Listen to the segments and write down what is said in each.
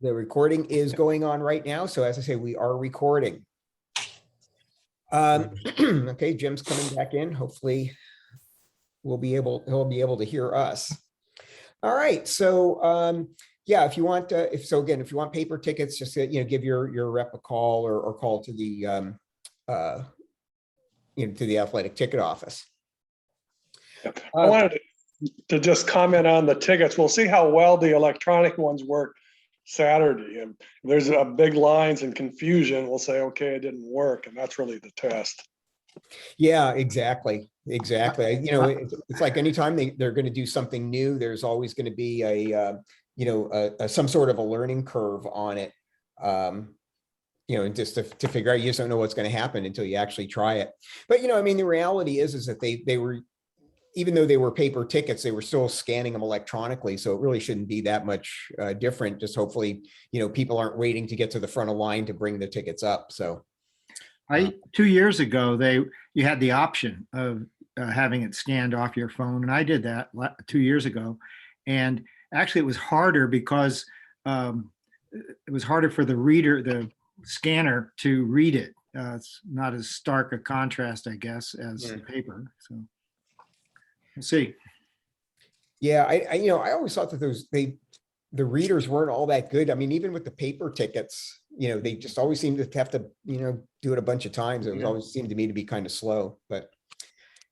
The recording is going on right now. So as I say, we are recording. Okay, Jim's coming back in. Hopefully he'll be able to hear us. All right. So yeah, if you want, if you want paper tickets, just give your rep a call or call to the to the athletic ticket office. I wanted to just comment on the tickets. We'll see how well the electronic ones work Saturday. And if there's a big lines and confusion, we'll say, okay, it didn't work. And that's really the test. Yeah, exactly. It's like anytime they're going to do something new, there's always going to be some sort of a learning curve on it. Just to figure out, you just don't know what's going to happen until you actually try it. But, the reality is that they were, even though they were paper tickets, they were still scanning them electronically. So it really shouldn't be that much different. Just hopefully, people aren't waiting to get to the front of line to bring the tickets up. So 2 years ago, you had the option of having it scanned off your phone. And I did that 2 years ago. And actually it was harder because it was harder for the reader, the scanner, to read it. It's not as stark a contrast, I guess, as the paper. So we'll see. Yeah, I always thought that the readers weren't all that good. I mean, even with the paper tickets, they just always seem to have to, do it a bunch of times. It always seemed to me to be kind of slow. But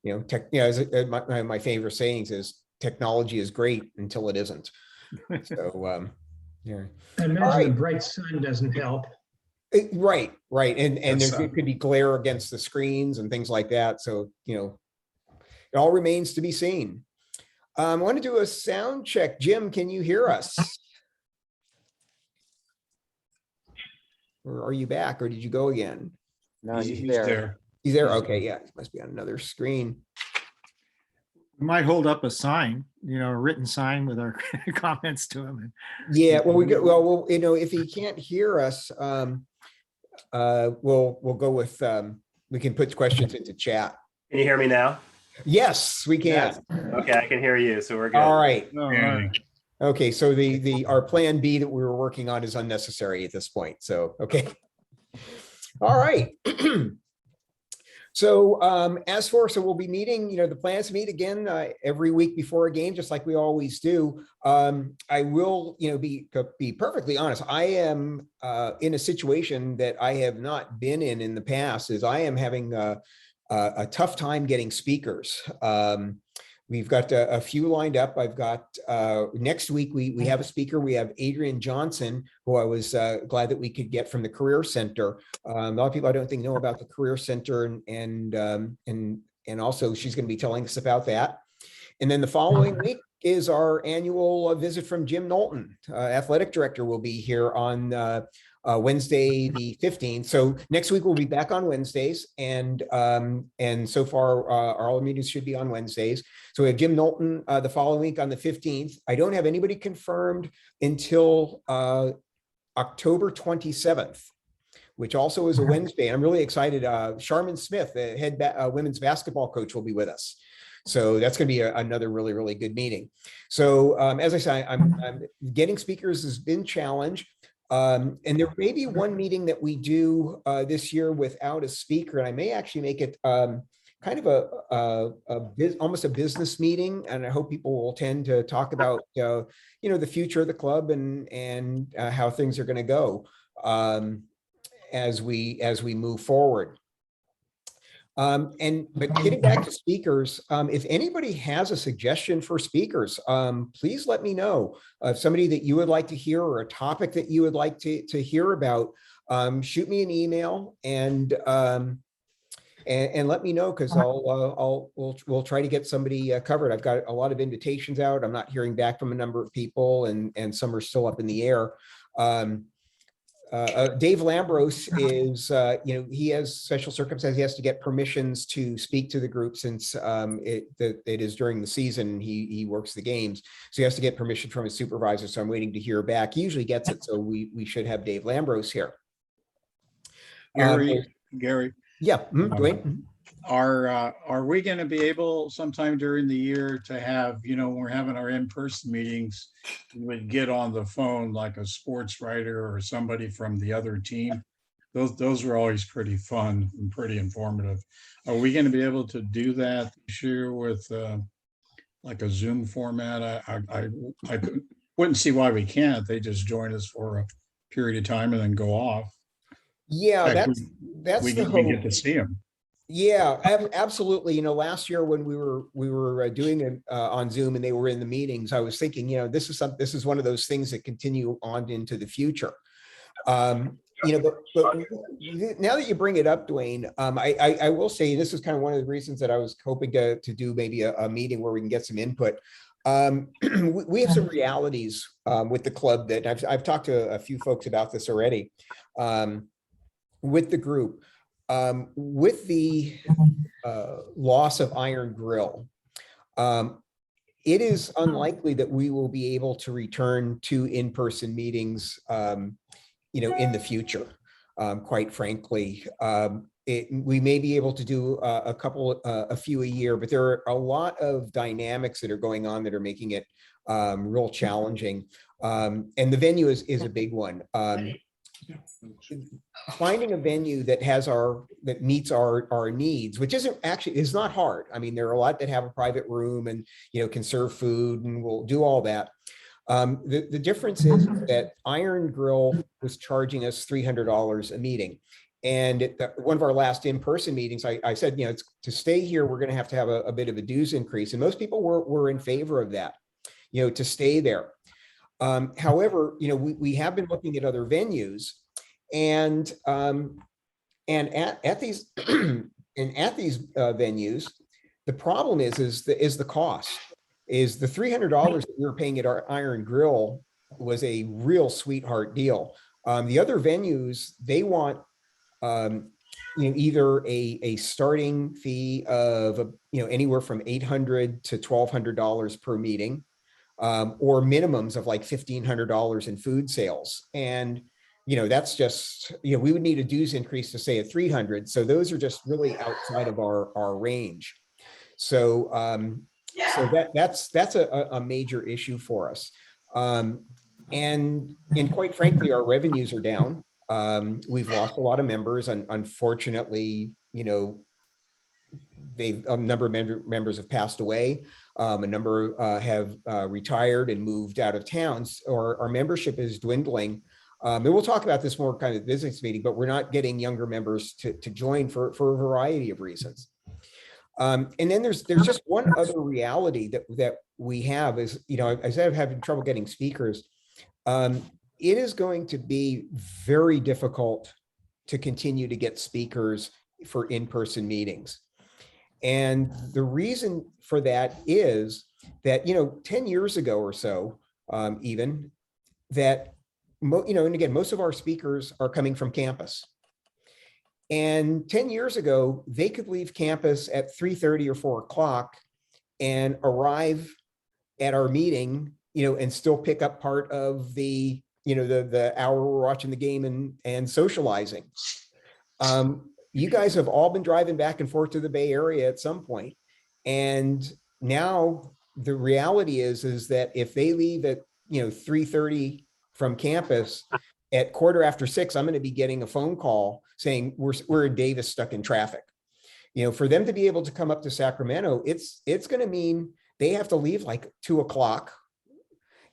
my favorite sayings is technology is great until it isn't. So yeah. I imagine the bright sun doesn't help. Right. And there could be glare against the screens and things like that. So, it all remains to be seen. I want to do a sound check. Jim, can you hear us? Or are you back, or did you go again? No, he's there. He's there. Okay, yeah, he must be on another screen. We might hold up a sign, a written sign with our comments to him. Yeah, well, if he can't hear us, we'll go with we can put questions into chat. Can you hear me now? Yes, we can. Yes. Okay, I can hear you, so we're good. All right. All right. Okay, so our plan B that we were working on is unnecessary at this point. So okay. All right. So we'll be meeting, the plans to meet again every week before a game, just like we always do. I will, be perfectly honest. I am in a situation that I have not been in the past, is I am having a tough time getting speakers. We've got a few lined up. I've got next week, we have a speaker. We have Adrian Johnson, who I was glad that we could get from the Career Center. A lot of people I don't think know about the Career Center, and also she's going to be telling us about that. And then the following week is our annual visit from Jim Knowlton. Athletic director will be here on Wednesday the 15th. So next week we'll be back on Wednesdays, and so far all meetings should be on Wednesdays. So we have Jim Knowlton the following week on the 15th. I don't have anybody confirmed until October 27th, which also is a Wednesday. I'm really excited. Sharman Smith, the head women's basketball coach, will be with us. So that's going to be another really, really good meeting. So as I say, I'm getting speakers has been challenged. And there may be one meeting that we do this year without a speaker, and I may actually make it kind of almost a business meeting. And I hope people will tend to talk about the future of the club and how things are going to go as we move forward. But getting back to speakers, if anybody has a suggestion for speakers, please let me know. If somebody that you would like to hear, or a topic that you would like to hear about, shoot me an email and let me know, because we'll try to get somebody covered. I've got a lot of invitations out. I'm not hearing back from a number of people, and some are still up in the air. Dave Lambros is, he has special circumstances. He has to get permissions to speak to the group, since it is during the season. He works the games, so he has to get permission from his supervisor. So I'm waiting to hear back. He usually gets it, so we should have Dave Lambros here. Gary. Yeah, Dwayne. Are we going to be able sometime during the year to have, when we're having our in-person meetings, we would get on the phone like a sports writer or somebody from the other team? Those are always pretty fun and pretty informative. Are we going to be able to do that this year with like a Zoom format? I wouldn't see why we can't. They just join us for a period of time and then go off. Yeah, Heck, that's we the get hope. to see them. Yeah, absolutely. Last year when we were doing it on Zoom and they were in the meetings, I was thinking, this is one of those things that continue on into the future. But now that you bring it up, Dwayne, I will say this is kind of one of the reasons that I was hoping to do maybe a meeting where we can get some input. We have some realities with the club that I've talked to a few folks about this already with the group. With the loss of Iron Grill, it is unlikely that we will be able to return to in-person meetings, in the future. Quite frankly, we may be able to do a few a year, but there are a lot of dynamics that are going on that are making it real challenging. And the venue is a big one. Finding a venue that meets our needs, which is not hard. I mean, there are a lot that have a private room and can serve food and will do all that. The difference is that Iron Grill was charging us $300 a meeting, and at one of our last in-person meetings, I said, to stay here, we're going to have a bit of a dues increase, and most people were in favor of that, to stay there. However, we have been looking at other venues, and at these venues, the problem is the cost. Is the $300 that we were paying at our Iron Grill was a real sweetheart deal. The other venues, they want either a starting fee of anywhere from $800 to $1,200 per meeting. Or minimums of like $1,500 in food sales. And, that's just, we would need a dues increase to say at 300. So those are just really outside of our range. So, that's a major issue for us. And quite frankly, our revenues are down. We've lost a lot of members, and unfortunately, a number of members have passed away. A number have retired and moved out of towns, or our membership is dwindling. And we'll talk about this more kind of business meeting, but we're not getting younger members to join for a variety of reasons. And then there's just one other reality that we have is, I said I'm having trouble getting speakers. It is going to be very difficult to continue to get speakers for in-person meetings. And the reason for that is that, 10 years ago or so, even that, and again, most of our speakers are coming from campus. And 10 years ago, they could leave campus at 3:30 or 4 o'clock and arrive at our meeting, and still pick up part of the hour we're watching the game and socializing. You guys have all been driving back and forth to the Bay Area at some point. And now the reality is that if they leave at, 3:30 from campus, at 6:15, I'm going to be getting a phone call saying we're in Davis stuck in traffic. For them to be able to come up to Sacramento, it's going to mean they have to leave like 2 o'clock,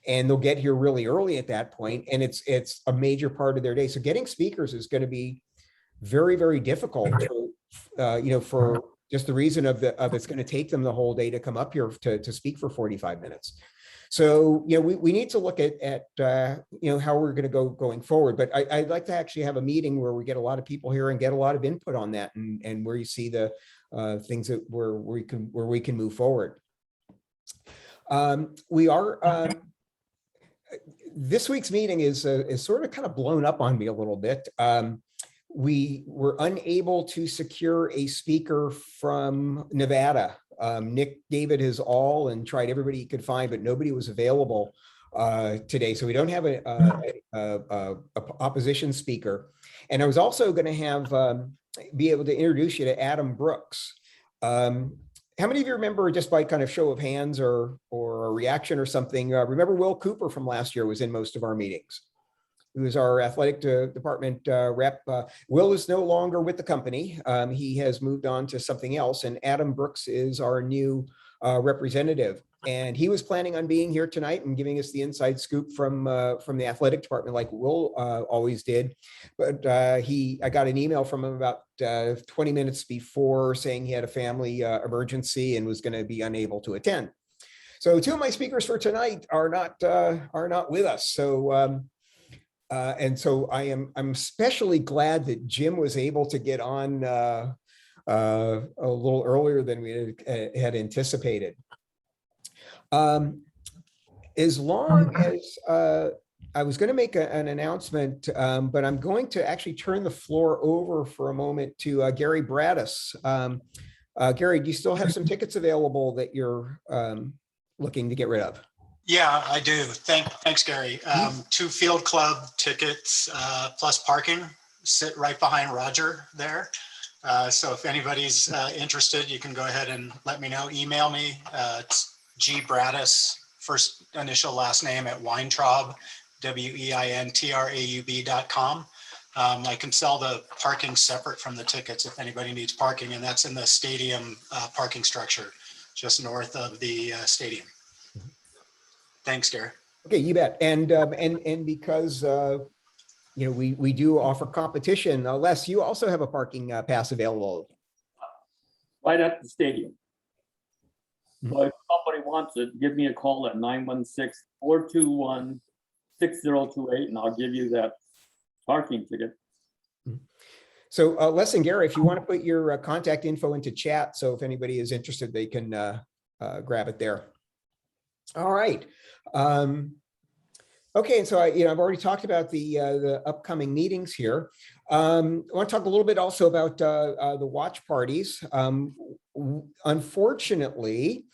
and they'll get here really early at that point. And it's a major part of their day. So getting speakers is going to be very, very difficult for just the reason of it's going to take them the whole day to come up here to speak for 45 minutes. So, we need to look at how we're going to go going forward. But I'd like to actually have a meeting where we get a lot of people here and get a lot of input on that, and where you see the things that where we can move forward. This week's meeting is sort of kind of blown up on me a little bit. We were unable to secure a speaker from Nevada. Nick gave it his all and tried everybody he could find, but nobody was available today. So we don't have a opposition speaker. And I was also going to be able to introduce you to Adam Brooks. How many of you remember, just by kind of show of hands or a reaction or something, remember Will Cooper from last year was in most of our meetings? Who is our athletic department rep. Will is no longer with the company. He has moved on to something else, and Adam Brooks is our new representative. And he was planning on being here tonight and giving us the inside scoop from the athletic department, like Will always did. But I got an email from him about 20 minutes before saying he had a family emergency and was going to be unable to attend. So two of my speakers for tonight are not with us. So and so I'm especially glad that Jim was able to get on a little earlier than we had anticipated. As long as I was going to make an announcement, but I'm going to actually turn the floor over for a moment to Gary Bradis. Gary, do you still have some tickets available that you're looking to get rid of? Yeah, I do. Thanks, Gary. 2 field club tickets plus parking sit right behind Roger there. So if anybody's interested, you can go ahead and let me know. Email me. It's G Bradis, first initial last name at Weintraub, WEINTRAUB.com. I can sell the parking separate from the tickets if anybody needs parking, and that's in the stadium parking structure just north of the stadium. Thanks, Gary. Okay, you bet. And because you know, we do offer competition. Les, you also have a parking pass available. Right at the stadium. So if somebody wants it, give me a call at 916-421-6028, and I'll give you that parking ticket. So Les and Gary, if you want to put your contact info into chat, so if anybody is interested, they can grab it there. All right. Okay, and so I've already talked about the upcoming meetings here. I want to talk a little bit also about the watch parties. Unfortunately,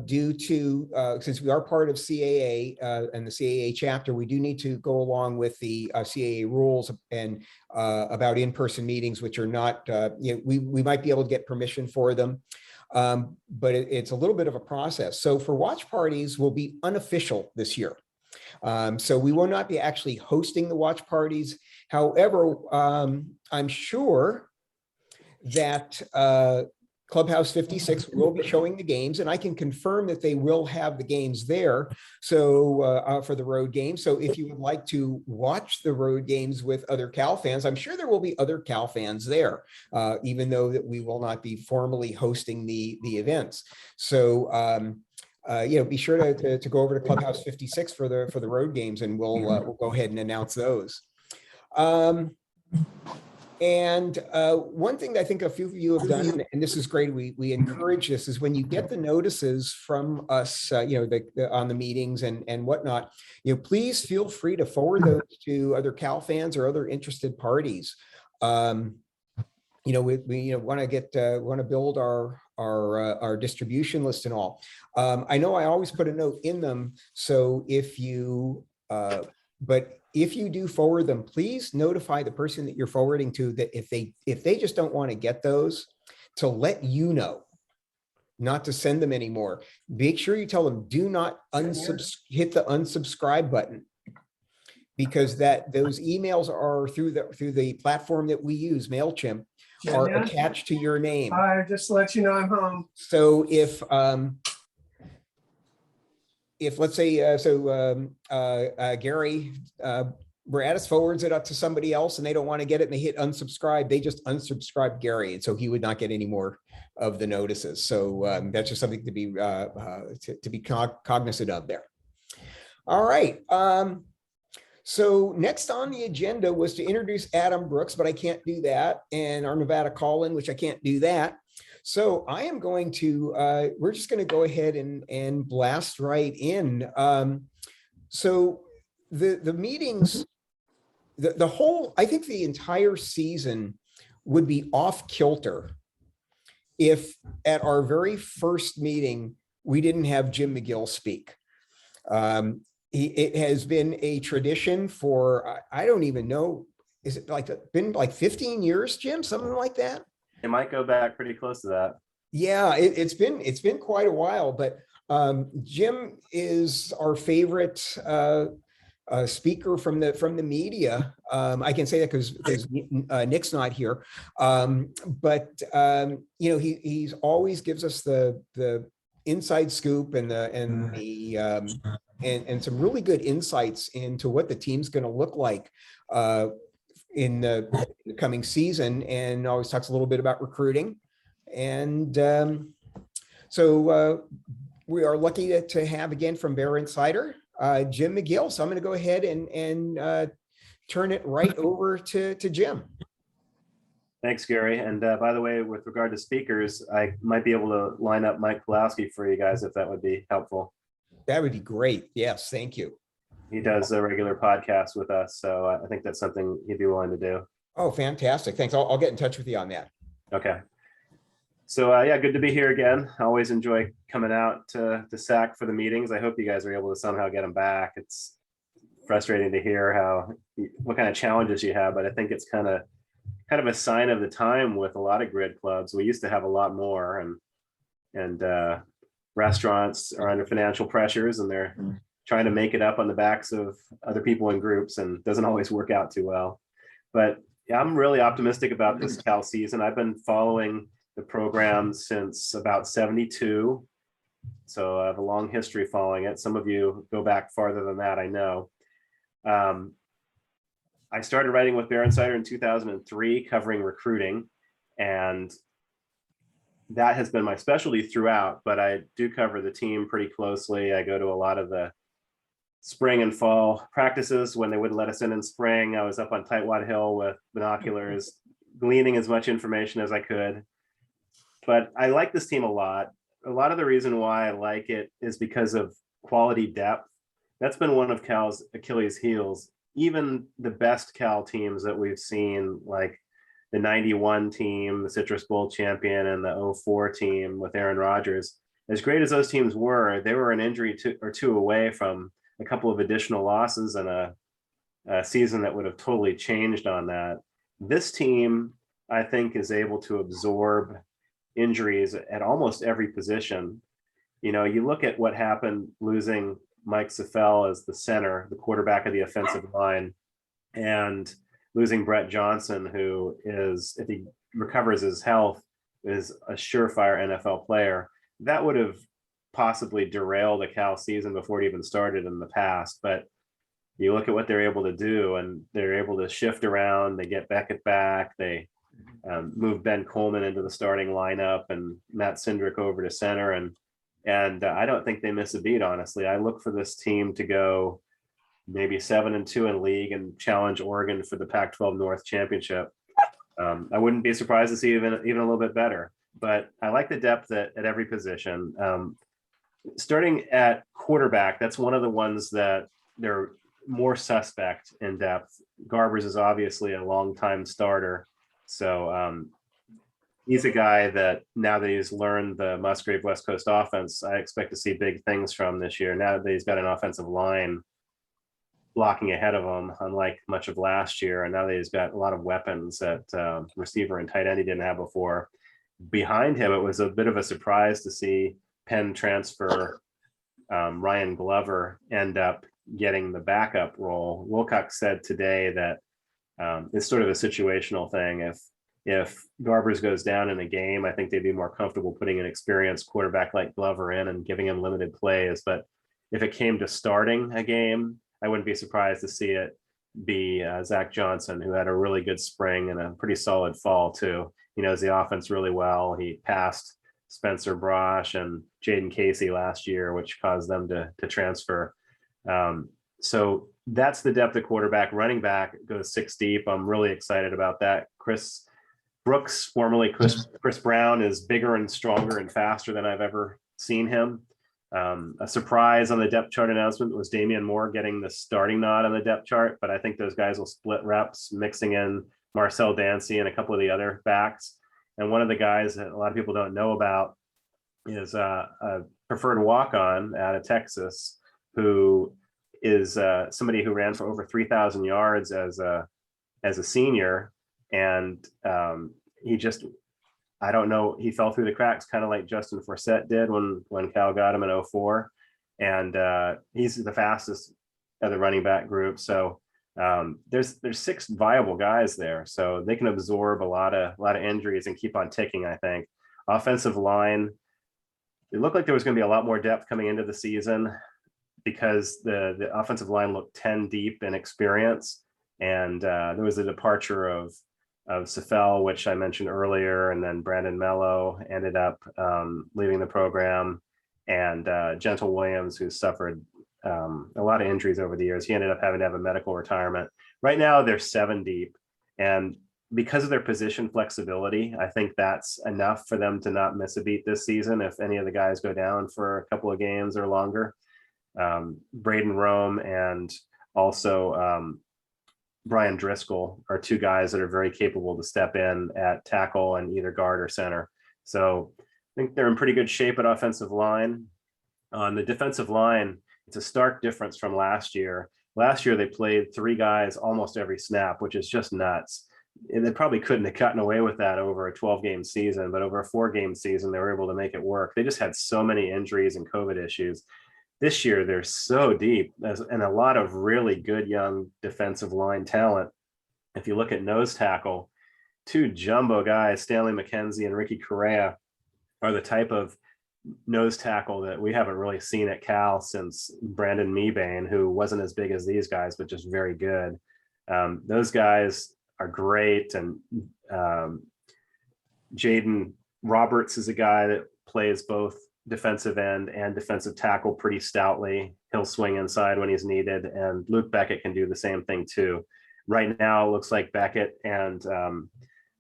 due to since we are part of CAA and the CAA chapter, we do need to go along with the CAA rules and about in-person meetings, which are not. We might be able to get permission for them. But it's a little bit of a process. So for watch parties will be unofficial this year. So we will not be actually hosting the watch parties. However, I'm sure that Clubhouse 56 will be showing the games, and I can confirm that they will have the games there. So for the road games. So if you would like to watch the road games with other Cal fans, I'm sure there will be other Cal fans there, even though that we will not be formally hosting the events. So be sure to go over to Clubhouse 56 for the road games, and we'll go ahead and announce those. And one thing that I think a few of you have done, and this is great, we encourage this, is when you get the notices from us, on the meetings and whatnot, please feel free to forward those to other Cal fans or other interested parties. We want to build our distribution list and all. I know I always put a note in them, so if you, but if you do forward them, please notify the person that you're forwarding to that if they just don't want to get those, to let you know, not to send them anymore. Make sure you tell them, do not hit the unsubscribe button, because those emails are through the platform that we use, MailChimp, are attached to your name. Hi, just to let you know I'm home. So if let's say, Gary Bradis forwards it up to somebody else and they don't want to get it and they hit unsubscribe, they just unsubscribe Gary, and so he would not get any more of the notices. So that's just something to be cognizant of there. All right. So next on the agenda was to introduce Adam Brooks, but I can't do that, and our Nevada call-in, which I can't do that. So I am going to, we're just going to go ahead and blast right in. So the meetings, the whole, I think the entire season would be off kilter if at our very first meeting, we didn't have Jim McGill speak. It has been a tradition for, I don't even know, been like 15 years, Jim, something like that? It might go back pretty close to that. Yeah, it's been quite a while, but Jim is our favorite speaker from the media. I can say that because Nick's not here, but he's always gives us the inside scoop and and some really good insights into what the team's going to look like in the coming season, and always talks a little bit about recruiting. And so we are lucky to have again from Bear Insider, Jim McGill. So I'm going to go ahead and turn it right over to Jim. Thanks, Gary. And by the way, with regard to speakers, I might be able to line up Mike Pulowski for you guys if that would be helpful. That would be great. Yes, thank you. He does a regular podcast with us, so I think that's something he'd be willing to do. Oh, fantastic. Thanks. I'll get in touch with you on that. Okay. So yeah, good to be here again. I always enjoy coming out to SAC for the meetings. I hope you guys are able to somehow get them back. It's frustrating to hear what kind of challenges you have, but I think it's kind of a sign of the time with a lot of grid clubs. We used to have a lot more, and restaurants are under financial pressures, and they're trying to make it up on the backs of other people in groups, and doesn't always work out too well. But yeah, I'm really optimistic about this Cal season. I've been following the program since about 72. So I have a long history following it. Some of you go back farther than that, I know. I started writing with Bear Insider in 2003, covering recruiting, and that has been my specialty throughout, but I do cover the team pretty closely. I go to a lot of the spring and fall practices when they wouldn't let us in spring. I was up on Tightwad Hill with binoculars, gleaning as much information as I could. But I like this team a lot. A lot of the reason why I like it is because of quality depth. That's been one of Cal's Achilles heels. Even the best Cal teams that we've seen, like the 91 team, the Citrus Bowl champion, and the 04 team with Aaron Rodgers, as great as those teams were, they were an injury or two away from a couple of additional losses and a season that would have totally changed on that. This team, I think, is able to absorb injuries at almost every position. You know, you look at what happened losing Mike Safell as the center, the quarterback of the offensive line, and losing Brett Johnson, who is, if he recovers his health, is a surefire NFL player. That would have possibly derailed the Cal season before it even started in the past. But you look at what they're able to do, and they're able to shift around. They get Beckett back. They move Ben Coleman into the starting lineup and Matt Cindric over to center. And I don't think they miss a beat, honestly. I look for this team to go maybe 7-2 in league and challenge Oregon for the Pac-12 North championship. I wouldn't be surprised to see even a little bit better, but I like the depth at every position. Starting at quarterback, that's one of the ones that they're more suspect in depth. Garbers is obviously a longtime starter. So he's a guy that now that he's learned the Musgrave West Coast offense, I expect to see big things from this year. Now that he's got an offensive line blocking ahead of him, unlike much of last year, and now that he's got a lot of weapons at receiver and tight end he didn't have before. Behind him, it was a bit of a surprise to see Penn transfer Ryan Glover end up getting the backup role. Wilcox said today that it's sort of a situational thing. If Garbers goes down in a game, I think they'd be more comfortable putting an experienced quarterback like Glover in and giving him limited plays. But if it came to starting a game, I wouldn't be surprised to see it be Zach Johnson, who had a really good spring and a pretty solid fall too. He knows the offense really well. He passed Spencer Brosh and Jaden Casey last year, which caused them to transfer. So that's the depth of quarterback. Running back goes 6 deep. I'm really excited about that. Chris Brooks, formerly Chris Brown, is bigger and stronger and faster than I've ever seen him. A surprise on the depth chart announcement was Damian Moore getting the starting nod on the depth chart, but I think those guys will split reps, mixing in Marcel Dancy and a couple of the other backs. And one of the guys that a lot of people don't know about is a preferred walk-on out of Texas, who is somebody who ran for over 3,000 yards as a senior, and he just I don't know, he fell through the cracks, kind of like Justin Forsett did when Cal got him in 2004. And he's the fastest of the running back group. So there's 6 viable guys there. So they can absorb a lot of injuries and keep on ticking, I think. Offensive line, it looked like there was going to be a lot more depth coming into the season because the offensive line looked 10 deep in experience. And there was a departure of Safel, which I mentioned earlier, and then Brandon Mello ended up leaving the program, and Gentle Williams, who suffered a lot of injuries over the years. He ended up having to have a medical retirement. Right now, they're 7 deep, and because of their position flexibility, I think that's enough for them to not miss a beat this season if any of the guys go down for a couple of games or longer. Braden Rome and also Brian Driscoll are 2 guys that are very capable to step in at tackle and either guard or center. So I think they're in pretty good shape at offensive line. On the defensive line, it's a stark difference from last year. Last year, they played 3 guys almost every snap, which is just nuts. And they probably couldn't have gotten away with that over a 12-game season, but over a 4-game season, they were able to make it work. They just had so many injuries and COVID issues. This year, they're so deep and a lot of really good young defensive line talent. If you look at nose tackle, 2 jumbo guys, Stanley McKenzie and Ricky Correa, are the type of nose tackle that we haven't really seen at Cal since Brandon Mebane, who wasn't as big as these guys, but just very good. Those guys are great. And Jayden Roberts is a guy that plays both defensive end and defensive tackle pretty stoutly. He'll swing inside when he's needed, and Luke Beckett can do the same thing too. Right now, it looks like Beckett and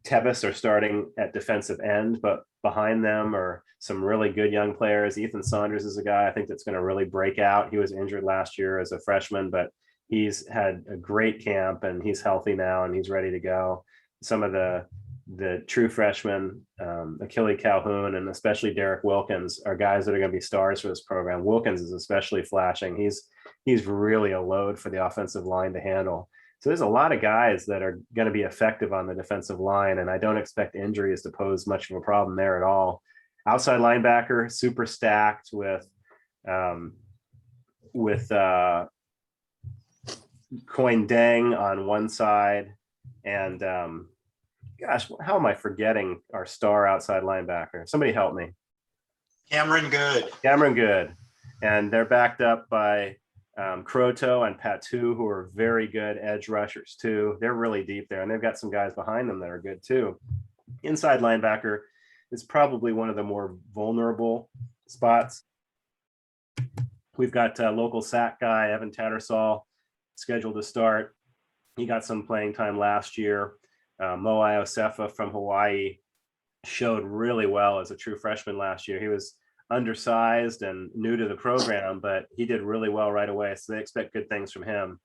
Tevis are starting at defensive end, but behind them are some really good young players. Ethan Saunders is a guy I think that's going to really break out. He was injured last year as a freshman, but he's had a great camp and he's healthy now and he's ready to go. Some of the true freshmen, Achille Calhoun and especially Derek Wilkins, are guys that are going to be stars for this program. Wilkins is especially flashing. He's really a load for the offensive line to handle. So there's a lot of guys that are going to be effective on the defensive line, and I don't expect injuries to pose much of a problem there at all. Outside linebacker, super stacked with Coin Deng on one side, and gosh, how am I forgetting our star outside linebacker? Somebody help me. Cameron Good. And they're backed up by Croto and Patu, who are very good edge rushers too. They're really deep there, and they've got some guys behind them that are good too. Inside linebacker is probably one of the more vulnerable spots. We've got local Sac guy, Evan Tattersall, scheduled to start. He got some playing time last year. Mo Iosefa from Hawaii showed really well as a true freshman last year. He was undersized and new to the program, but he did really well right away. So they expect good things from him.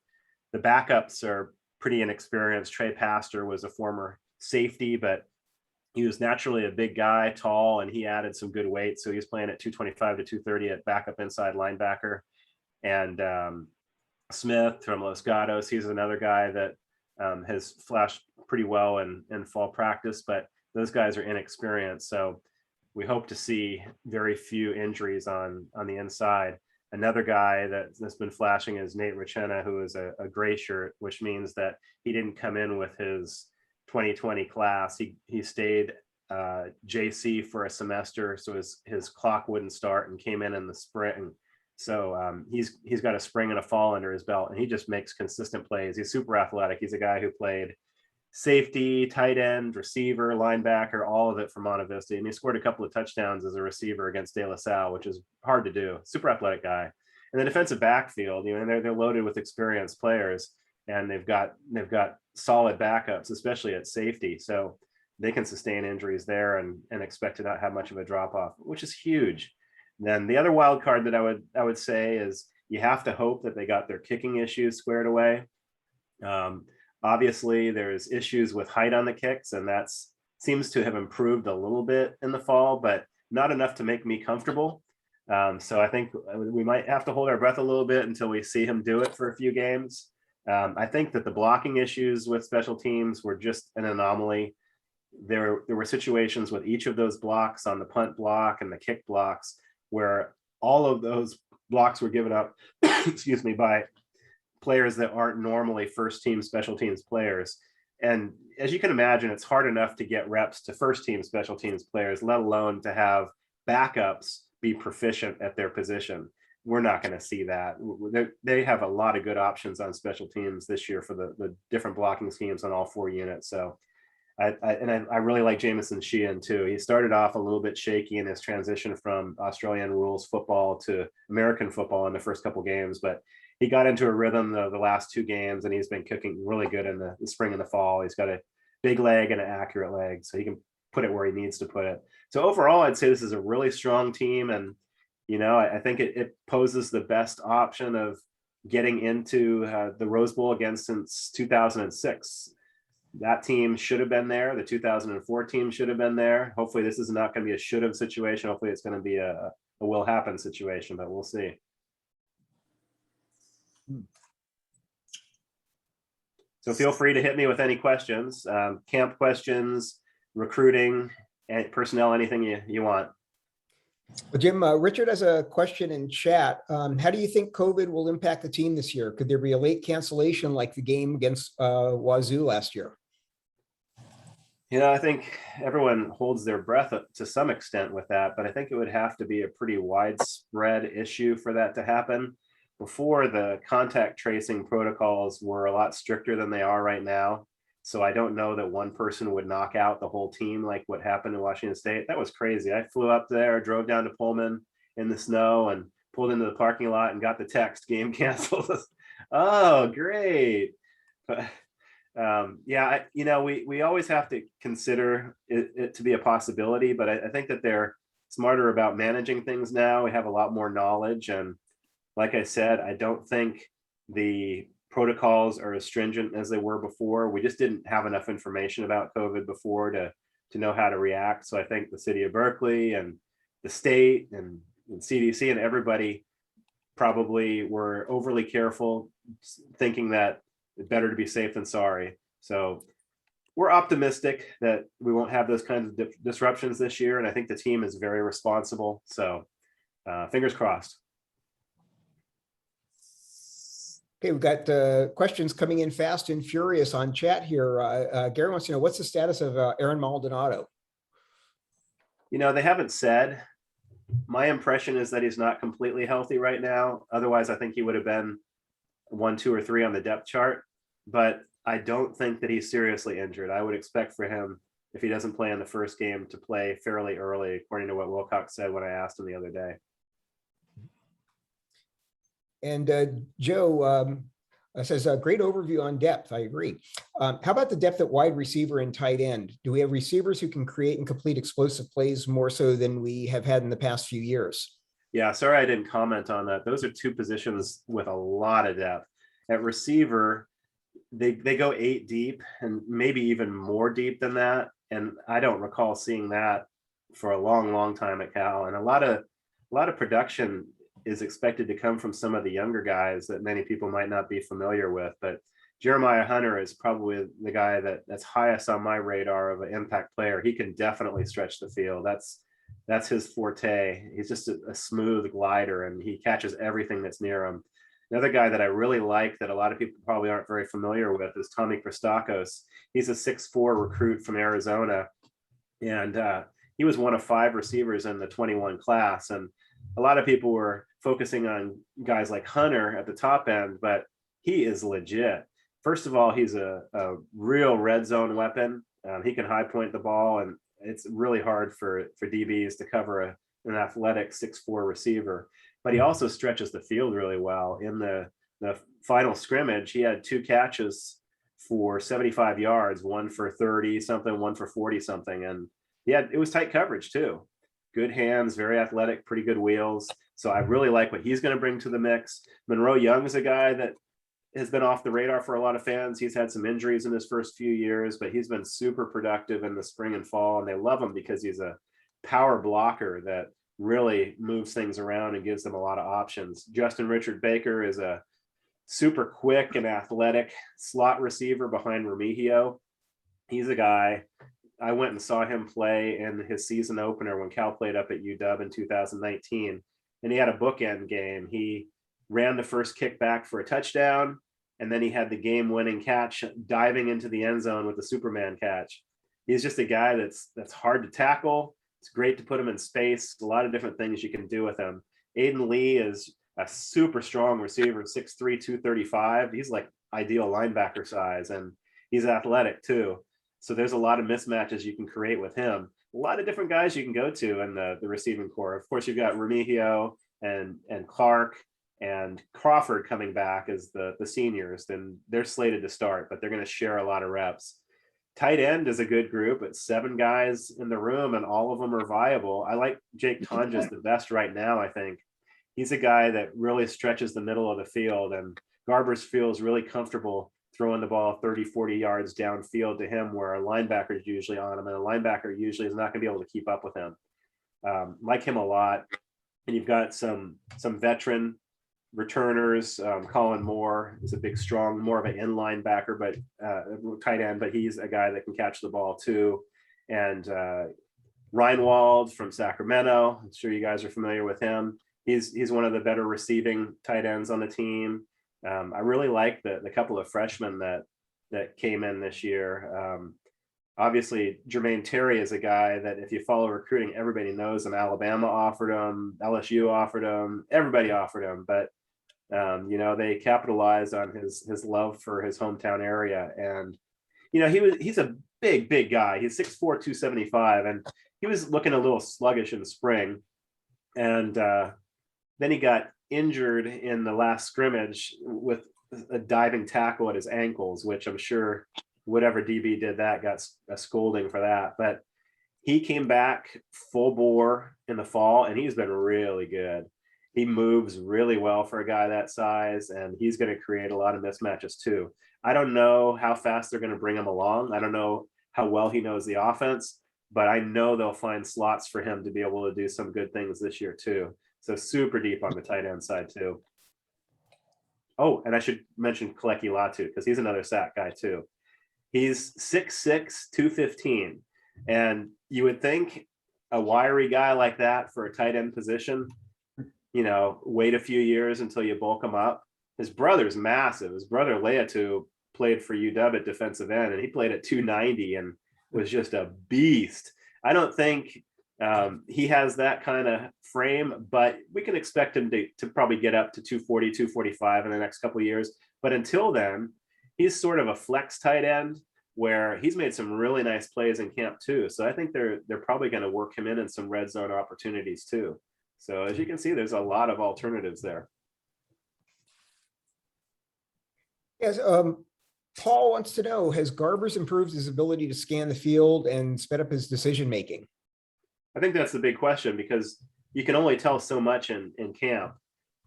The backups are pretty inexperienced. Trey Pastor was a former safety, but he was naturally a big guy, tall, and he added some good weight. So he's playing at 225 to 230 at backup inside linebacker. And Smith from Los Gatos, he's another guy that has flashed pretty well in fall practice, but those guys are inexperienced. So we hope to see very few injuries on the inside. Another guy that's been flashing is Nate Rachenna, who is a gray shirt, which means that he didn't come in with his 2020 class. He stayed JC for a semester, so his clock wouldn't start, and came in the spring. So he's got a spring and a fall under his belt, and he just makes consistent plays. He's super athletic. He's a guy who played safety, tight end, receiver, linebacker, all of it for Monte Vista. And he scored a couple of touchdowns as a receiver against De La Salle, which is hard to do. Super athletic guy. And the defensive backfield, they're loaded with experienced players, and they've got solid backups, especially at safety. So they can sustain injuries there and expect to not have much of a drop off, which is huge. And then the other wild card that I would say is you have to hope that they got their kicking issues squared away. Obviously, there's issues with height on the kicks, and that seems to have improved a little bit in the fall, but not enough to make me comfortable. So I think we might have to hold our breath a little bit until we see him do it for a few games. I think that the blocking issues with special teams were just an anomaly. there were situations with each of those blocks on the punt block and the kick blocks where all of those blocks were given up, excuse me, by players that aren't normally first team special teams players. And as you can imagine, it's hard enough to get reps to first team special teams players, let alone to have backups be proficient at their position. We're not going to see that. They have a lot of good options on special teams this year for the different blocking schemes on all 4 units. So I really like Jamison Sheehan too. He started off a little bit shaky in his transition from Australian rules football to American football in the first couple games, but he got into a rhythm the last 2 games, and he's been cooking really good in the spring and the fall. He's got a big leg and an accurate leg, so he can put it where he needs to put it. So overall, I'd say this is a really strong team, and I think it poses the best option of getting into the Rose Bowl again since 2006. That team should have been there. The 2004 team should have been there. Hopefully this is not going to be a should have situation. Hopefully it's going to be a will happen situation, but we'll see. So feel free to hit me with any questions, camp questions, recruiting, and personnel, anything you want. Well, Jim, Richard has a question in chat. How do you think COVID will impact the team this year? Could there be a late cancellation like the game against Wazoo last year? I think everyone holds their breath to some extent with that, but I think it would have to be a pretty widespread issue for that to happen. Before, the contact tracing protocols were a lot stricter than they are right now. So I don't know that one person would knock out the whole team like what happened in Washington State. That was crazy. I flew up there, drove down to Pullman in the snow, and pulled into the parking lot and got the text, game canceled. Oh, great. But we always have to consider it to be a possibility, but I think that they're smarter about managing things now. We have a lot more knowledge, and like I said, I don't think the protocols are as stringent as they were before. We just didn't have enough information about COVID before to know how to react. So I think the city of Berkeley and the state and CDC and everybody probably were overly careful, thinking that it's better to be safe than sorry. So we're optimistic that we won't have those kinds of disruptions this year. And I think the team is very responsible. So fingers crossed. Okay, we've got questions coming in fast and furious on chat here. Gary wants to know, what's the status of Aaron Maldonado? They haven't said. My impression is that he's not completely healthy right now. Otherwise, I think he would have been 1, 2, or 3 on the depth chart. But I don't think that he's seriously injured. I would expect for him, if he doesn't play in the first game, to play fairly early, according to what Wilcox said when I asked him the other day. And Joe says, a great overview on depth. I agree. How about the depth at wide receiver and tight end? Do we have receivers who can create and complete explosive plays more so than we have had in the past few years? Yeah, sorry I didn't comment on that. Those are 2 positions with a lot of depth. At receiver, they go 8 deep and maybe even more deep than that. And I don't recall seeing that for a long, long time at Cal. And a lot of production is expected to come from some of the younger guys that many people might not be familiar with. But Jeremiah Hunter is probably the guy that's highest on my radar of an impact player. He can definitely stretch the field. That's his forte. He's just a smooth glider, and he catches everything that's near him. Another guy that I really like that a lot of people probably aren't very familiar with is Tommy Kristakos. He's a 6'4" recruit from Arizona, and he was one of 5 receivers in the 21 class. And a lot of people were focusing on guys like Hunter at the top end, but he is legit. First of all, he's a real red zone weapon. He can high point the ball, and it's really hard for DBs to cover an athletic 6'4" receiver. But he also stretches the field really well. In the final scrimmage, he had 2 catches for 75 yards, 1 for 30 something, 1 for 40 something, and it was tight coverage too. Good hands, very athletic, pretty good wheels. So I really like what he's going to bring to the mix. Monroe Young is a guy that has been off the radar for a lot of fans. He's had some injuries in his first few years, but he's been super productive in the spring and fall, and they love him because he's a power blocker that really moves things around and gives them a lot of options. Justin Richard Baker is a super quick and athletic slot receiver behind Remigio. He's a guy I went and saw him play in his season opener when Cal played up at UW in 2019, and he had a bookend game. He ran the first kick back for a touchdown, and then he had the game-winning catch diving into the end zone with the Superman catch. He's just a guy that's hard to tackle. It's great to put him in space. A lot of different things you can do with him. Aiden Lee is a super strong receiver, 6'3", 235. He's like ideal linebacker size, and he's athletic too. So there's a lot of mismatches you can create with him. A lot of different guys you can go to in the receiving core. Of course, you've got Remigio and Clark and Crawford coming back as the seniors. Then they're slated to start, but they're going to share a lot of reps. Tight end is a good group. It's 7 guys in the room, and all of them are viable. I like Jake Tonjes the best right now, I think. He's a guy that really stretches the middle of the field, and Garbers feels really comfortable throwing the ball 30, 40 yards downfield to him, where a linebacker is usually on him, and a linebacker usually is not going to be able to keep up with him. Like him a lot. And you've got some veteran returners. Colin Moore is a big, strong, more of an in linebacker, but tight end, but he's a guy that can catch the ball too. And Reinwald from Sacramento, I'm sure you guys are familiar with him. He's one of the better receiving tight ends on the team. I really like the couple of freshmen that came in this year. Obviously, Jermaine Terry is a guy that if you follow recruiting, everybody knows him. Alabama offered him, LSU offered him, everybody offered him. But, they capitalized on his love for his hometown area. And, he's a big guy. He's 6'4", 275. And he was looking a little sluggish in the spring. And then he got injured in the last scrimmage with a diving tackle at his ankles, which I'm sure whatever DB did that got a scolding for that. But he came back full bore in the fall, and he's been really good. He moves really well for a guy that size, and he's going to create a lot of mismatches too. I don't know how fast they're going to bring him along. I don't know how well he knows the offense, but I know they'll find slots for him to be able to do some good things this year too. So super deep on the tight end side too. Oh, and I should mention Kaleki Latu, because he's another sack guy too. He's 6'6", 215. And you would think a wiry guy like that for a tight end position, wait a few years until you bulk him up. His brother's massive. His brother Leatu played for UW at defensive end, and he played at 290 and was just a beast. I don't think he has that kind of frame, but we can expect him to probably get up to 240, 245 in the next couple of years. But until then, he's sort of a flex tight end where he's made some really nice plays in camp too. So I think they're probably going to work him in some red zone opportunities too. So as you can see, there's a lot of alternatives there. Yes. Paul wants to know, has Garbers improved his ability to scan the field and sped up his decision-making? I think that's the big question, because you can only tell so much in camp.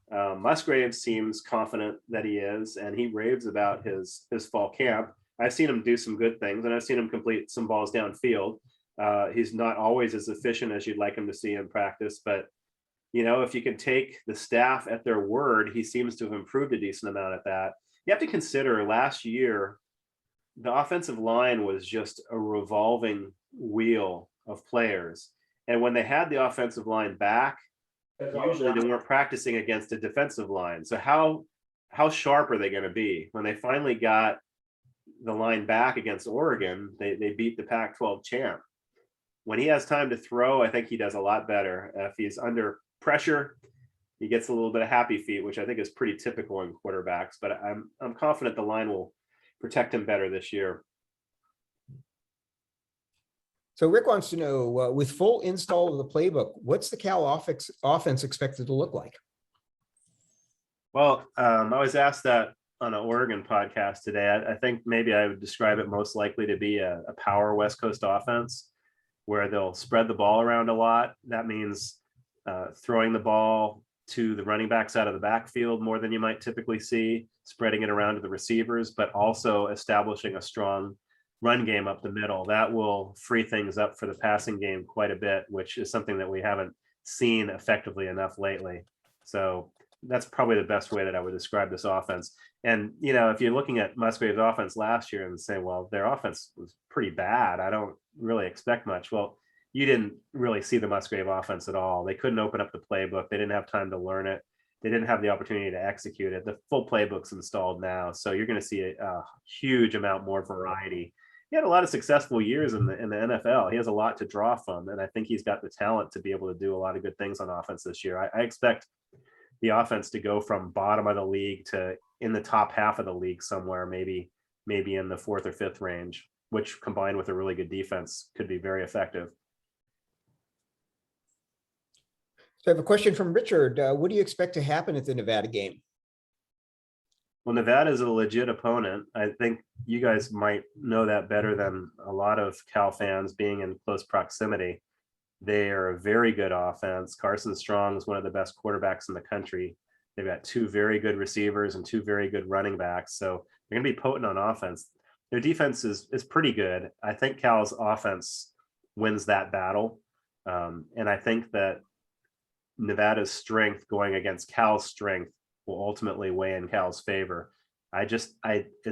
Musgrave seems confident that he is, and he raves about his fall camp. I've seen him do some good things, and I've seen him complete some balls downfield. He's not always as efficient as you'd like him to see in practice, but if you can take the staff at their word, he seems to have improved a decent amount at that. You have to consider last year, the offensive line was just a revolving wheel of players. And when they had the offensive line back, usually they weren't practicing against a defensive line. So how sharp are they going to be? When they finally got the line back against Oregon, they beat the Pac-12 champ. When he has time to throw, I think he does a lot better. If he's under pressure, he gets a little bit of happy feet, which I think is pretty typical in quarterbacks. But I'm confident the line will protect him better this year. So Rick wants to know, with full install of the playbook, what's the Cal offense expected to look like? Well, I was asked that on an Oregon podcast today. I think maybe I would describe it most likely to be a power West Coast offense, where they'll spread the ball around a lot. That means throwing the ball to the running backs out of the backfield more than you might typically see, spreading it around to the receivers, but also establishing a strong run game up the middle. That will free things up for the passing game quite a bit, which is something that we haven't seen effectively enough lately. So that's probably the best way that I would describe this offense. And, you know, if you're looking at Musgrave's offense last year and say, well, their offense was pretty bad, I don't really expect much. Well, you didn't really see the Musgrave offense at all. They couldn't open up the playbook. They didn't have time to learn it. They didn't have the opportunity to execute it. The full playbook's installed now. So you're going to see a huge amount more variety. He had a lot of successful years in the NFL. He has a lot to draw from. And I think he's got the talent to be able to do a lot of good things on offense this year. I expect the offense to go from bottom of the league to in the top half of the league somewhere, maybe in the 4th or 5th range, which combined with a really good defense could be very effective. So I have a question from Richard. What do you expect to happen at the Nevada game? Well, Nevada is a legit opponent. I think you guys might know that better than a lot of Cal fans being in close proximity. They are a very good offense. Carson Strong is one of the best quarterbacks in the country. They've got 2 very good receivers and 2 very good running backs. So they're going to be potent on offense. Their defense is pretty good. I think Cal's offense wins that battle. And I think that Nevada's strength going against Cal's strength will ultimately weigh in Cal's favor. As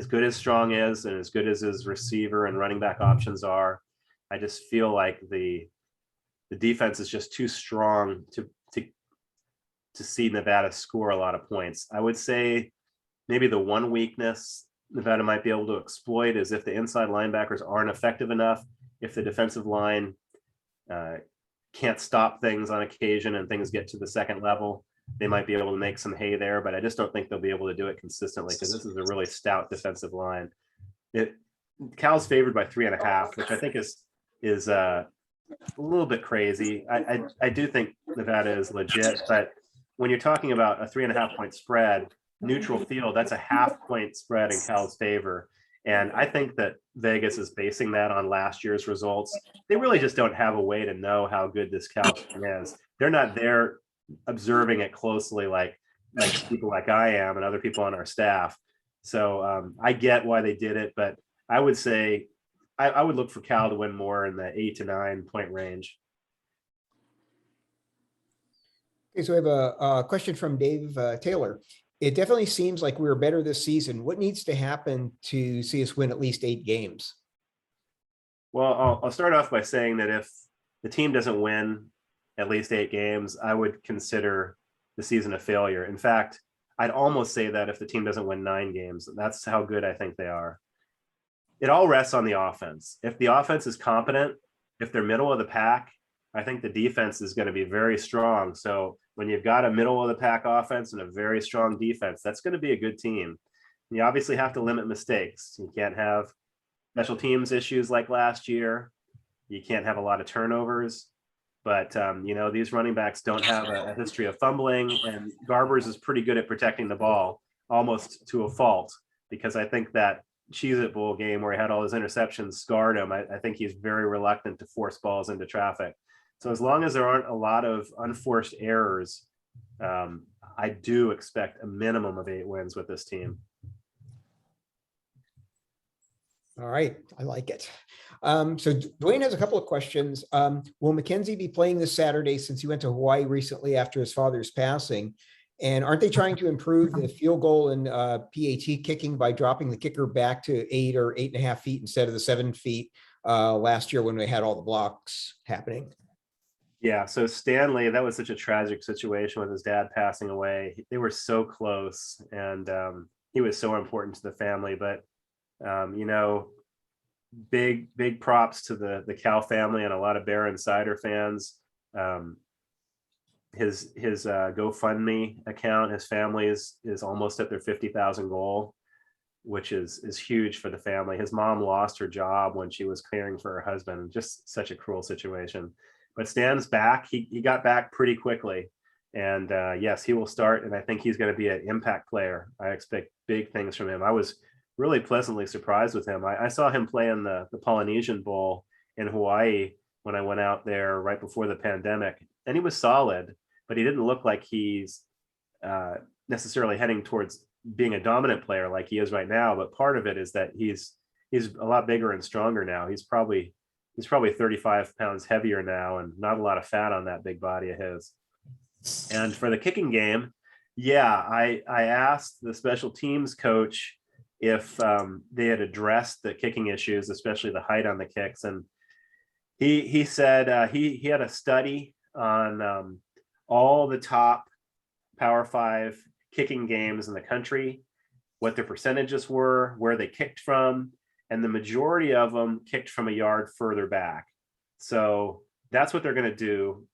good as Strong is and as good as his receiver and running back options are, I just feel like the defense is just too strong to see Nevada score a lot of points. I would say maybe the one weakness Nevada might be able to exploit is if the inside linebackers aren't effective enough, if the defensive line can't stop things on occasion and things get to the second level, they might be able to make some hay there, but I just don't think they'll be able to do it consistently because this is a really stout defensive line. Cal's favored by 3.5, which I think is a little bit crazy. I do think Nevada is legit, but when you're talking about a 3.5 point spread, neutral field, that's a half point spread in Cal's favor. And I think that Vegas is basing that on last year's results. They really just don't have a way to know how good this Cal team is. They're not there observing it closely like people like I am and other people on our staff. So I get why they did it, but I would say I would look for Cal to win more in the 8 to 9 point range. Okay, so we have a question from Dave Taylor. It definitely seems like we were better this season. What needs to happen to see us win at least 8 games? Well, I'll start off by saying that if the team doesn't win at least 8 games, I would consider the season a failure. In fact, I'd almost say that if the team doesn't win 9 games, that's how good I think they are. It all rests on the offense. If the offense is competent, if they're middle of the pack, I think the defense is going to be very strong. So when you've got a middle of the pack offense and a very strong defense, that's going to be a good team. You obviously have to limit mistakes. You can't have special teams issues like last year. You can't have a lot of turnovers. But, these running backs don't have a history of fumbling, and Garbers is pretty good at protecting the ball, almost to a fault, because I think that Cheez-It Bowl game where he had all his interceptions scarred him. I think he's very reluctant to force balls into traffic. So as long as there aren't a lot of unforced errors, I do expect a minimum of 8 wins with this team. All right, I like it. So Dwayne has a couple of questions. Will Mackenzie be playing this Saturday since he went to Hawaii recently after his father's passing? And aren't they trying to improve the field goal and PAT kicking by dropping the kicker back to 8 or 8.5 feet instead of the 7 feet last year when we had all the blocks happening? Yeah, so Stanley, that was such a tragic situation with his dad passing away. They were so close, and he was so important to the family. But big props to the Cal family and a lot of Bear Insider fans. His GoFundMe account, his family is almost at their 50,000 goal, which is huge for the family. His mom lost her job when she was caring for her husband. Just such a cruel situation. But Stan's back. He got back pretty quickly. And yes, he will start. And I think he's going to be an impact player. I expect big things from him. I was really pleasantly surprised with him. I saw him play in the Polynesian Bowl in Hawaii when I went out there right before the pandemic. And he was solid, but he didn't look like he's necessarily heading towards being a dominant player like he is right now. But part of it is that he's a lot bigger and stronger now. He's probably 35 pounds heavier now and not a lot of fat on that big body of his. And for the kicking game, Yeah, I asked the special teams coach if they had addressed the kicking issues, especially the height on the kicks, and he said he had a study on all the top Power 5 kicking games in the country, what their percentages were, where they kicked from, and the majority of them kicked from a yard further back. So that's what they're going to do.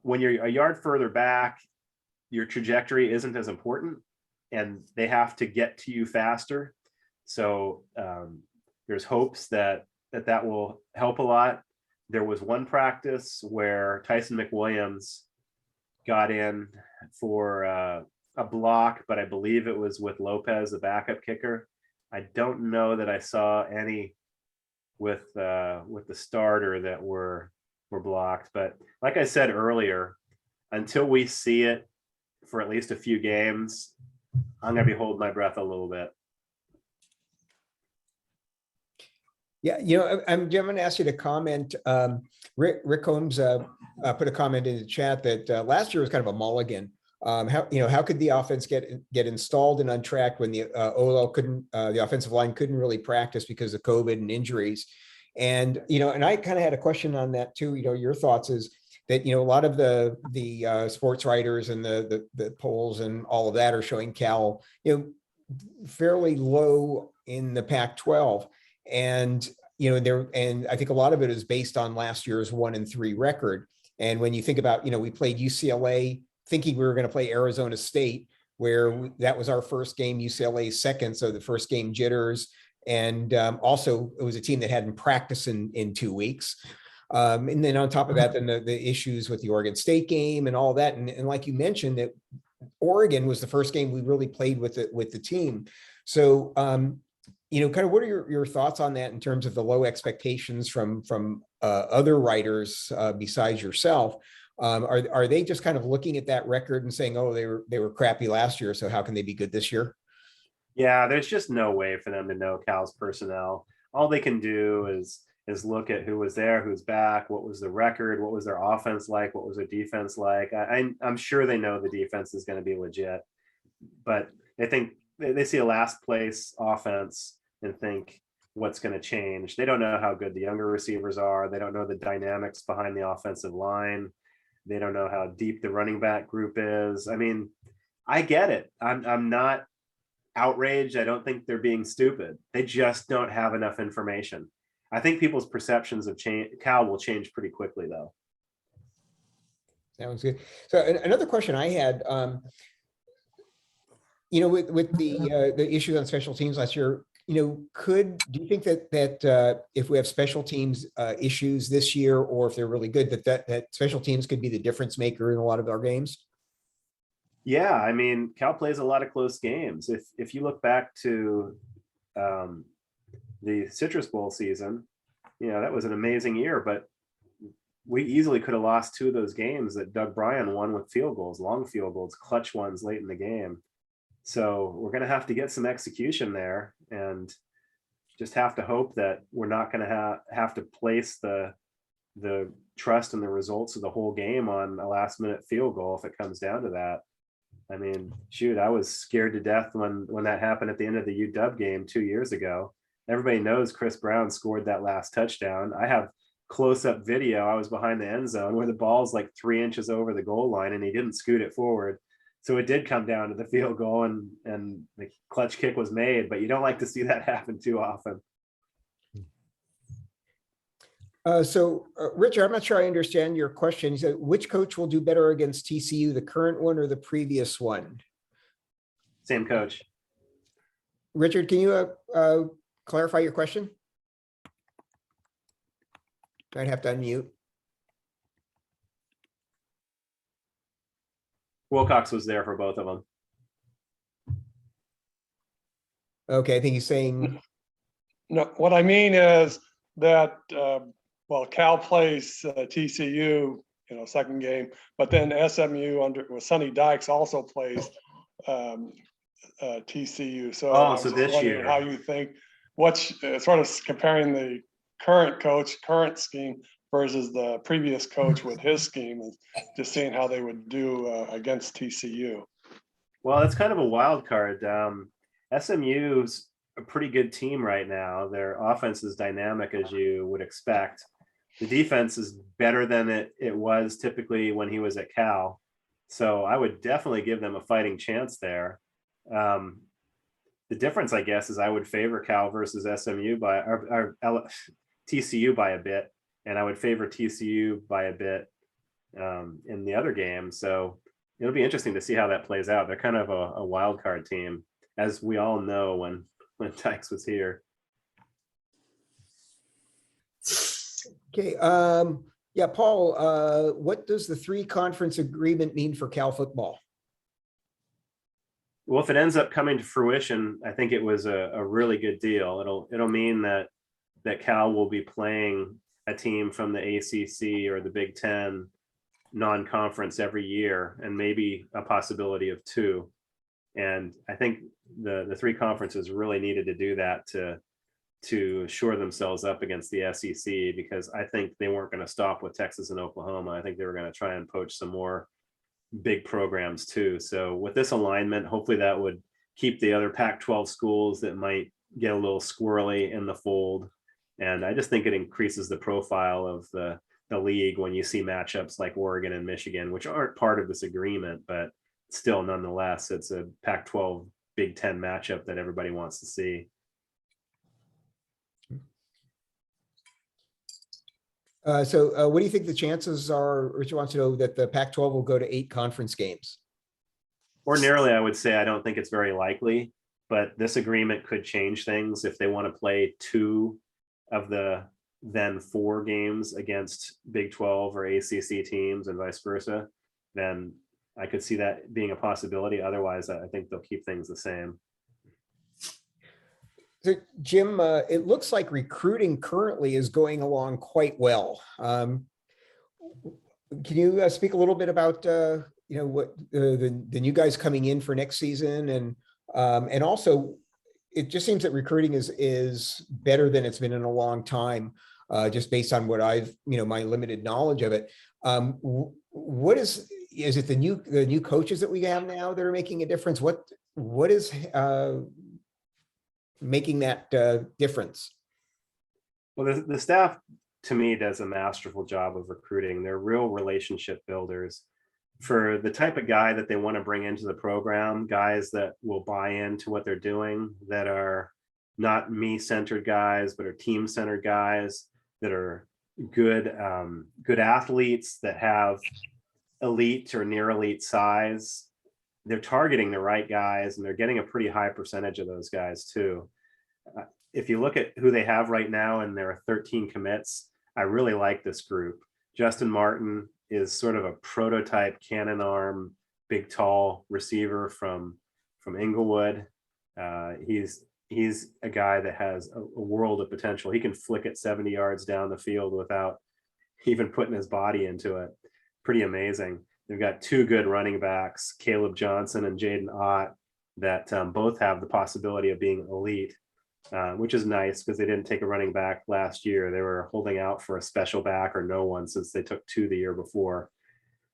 When you're a yard further back, your trajectory isn't as important, and they have to get to you faster. So there's hopes that will help a lot. There was one practice where Tyson McWilliams got in for a block, but I believe it was with Lopez, the backup kicker. I don't know that I saw any with the starter that were blocked. But like I said earlier, until we see it for at least a few games, I'm going to be holding my breath a little bit. Yeah, I'm going to ask you to comment. Rick Holmes put a comment in the chat that last year was kind of a mulligan. How could the offense get installed and on track when the OL couldn't, the offensive line couldn't really practice because of COVID and injuries? And and I kind of had a question on that too. Your thoughts is that a lot of the sports writers and the polls and all of that are showing Cal fairly low in the Pac-12. And and I think a lot of it is based on last year's 1-3 record. And when you think about, we played UCLA thinking we were going to play Arizona State, where that was our first game, UCLA's second, so the first game jitters. And also it was a team that hadn't practiced in 2 weeks. And then on top of that, then the issues with the Oregon State game and all that. And like you mentioned, that Oregon was the first game we really played with the team. So kind of what are your thoughts on that in terms of the low expectations from other writers besides yourself? Are they just kind of looking at that record and saying, oh, they were crappy last year, so how can they be good this year? Yeah, there's just no way for them to know Cal's personnel. All they can do is look at who was there, who's back, what was the record, what was their offense like, what was their defense like. I'm sure they know the defense is going to be legit, but they see a last place offense and think what's going to change. They don't know how good the younger receivers are. They don't know the dynamics behind the offensive line. They don't know how deep the running back group is. I mean, I get it. I'm not outraged. I don't think they're being stupid. They just don't have enough information. I think people's perceptions of Cal will change pretty quickly, though. Sounds good. So another question I had, with the issues on special teams last year, do you think that if we have special teams issues this year, or if they're really good, that special teams could be the difference maker in a lot of our games? Yeah, I mean, Cal plays a lot of close games. If you look back to the Citrus Bowl season, that was an amazing year, but we easily could have lost 2 of those games that Doug Bryan won with field goals, long field goals, clutch ones late in the game. So we're going to have to get some execution there, and just have to hope that we're not going to have to place the trust and the results of the whole game on a last minute field goal if it comes down to that. I mean, shoot, I was scared to death when that happened at the end of the UW game 2 years ago. Everybody knows Chris Brown scored that last touchdown. I have close-up video. I was behind the end zone where the ball's like 3 inches over the goal line and he didn't scoot it forward. So it did come down to the field goal and the clutch kick was made, but you don't like to see that happen too often. Richard, I'm not sure I understand your question. He said, which coach will do better against TCU, the current one or the previous one? Same coach. Richard, can you clarify your question? I'd have to unmute. Wilcox was there for both of them. Okay, I think he's saying. No, what I mean is that, Cal plays TCU, second game, but then SMU with Sonny Dykes also plays TCU. So, so this year, how you think, what's sort of comparing the current coach, current scheme versus the previous coach with his scheme, and just seeing how they would do against TCU. Well, that's kind of a wild card. SMU's a pretty good team right now. Their offense is dynamic, as you would expect. The defense is better than it was typically when he was at Cal. So I would definitely give them a fighting chance there. The difference, I guess, is I would favor Cal versus SMU or TCU by a bit, and I would favor TCU by a bit in the other game. So it'll be interesting to see how that plays out. They're kind of a wild card team, as we all know when Tykes was here. Okay. Yeah, Paul, what does the 3-conference agreement mean for Cal football? Well, if it ends up coming to fruition, I think it was a really good deal. It'll mean that Cal will be playing a team from the ACC or the Big Ten non-conference every year, and maybe a possibility of 2. And I think the 3 conferences really needed to do that to shore themselves up against the SEC, because I think they weren't going to stop with Texas and Oklahoma. I think they were going to try and poach some more big programs too. So with this alignment, hopefully that would keep the other Pac-12 schools that might get a little squirrely in the fold. And I just think it increases the profile of the league when you see matchups like Oregon and Michigan, which aren't part of this agreement, but still, nonetheless, it's a Pac-12 Big Ten matchup that everybody wants to see. So what do you think the chances are, Richard wants to know, that the Pac-12 will go to 8 conference games? Ordinarily, I would say I don't think it's very likely, but this agreement could change things. If they want to play 2 of the then 4 games against Big 12 or ACC teams and vice versa, then I could see that being a possibility. Otherwise, I think they'll keep things the same. So, Jim, it looks like recruiting currently is going along quite well. Can you speak a little bit about what the new guys coming in for next season, and also it just seems that recruiting is better than it's been in a long time, just based on what I've my limited knowledge of it. What is it the new coaches that we have now that are making a difference? What is making that difference? Well, the staff, to me, does a masterful job of recruiting. They're real relationship builders. For the type of guy that they want to bring into the program, guys that will buy into what they're doing, that are not me-centered guys, but are team-centered guys, that are good athletes, that have elite or near elite size. They're targeting the right guys, and they're getting a pretty high percentage of those guys too. If you look at who they have right now, and there are 13 commits, I really like this group. Justin Martin is sort of a prototype cannon arm, big, tall receiver from Inglewood. He's a guy that has a world of potential. He can flick it 70 yards down the field without even putting his body into it. Pretty amazing. They've got 2 good running backs, Caleb Johnson and Jayden Ott, that both have the possibility of being elite, which is nice because they didn't take a running back last year. They were holding out for a special back or no one, since they took 2 the year before.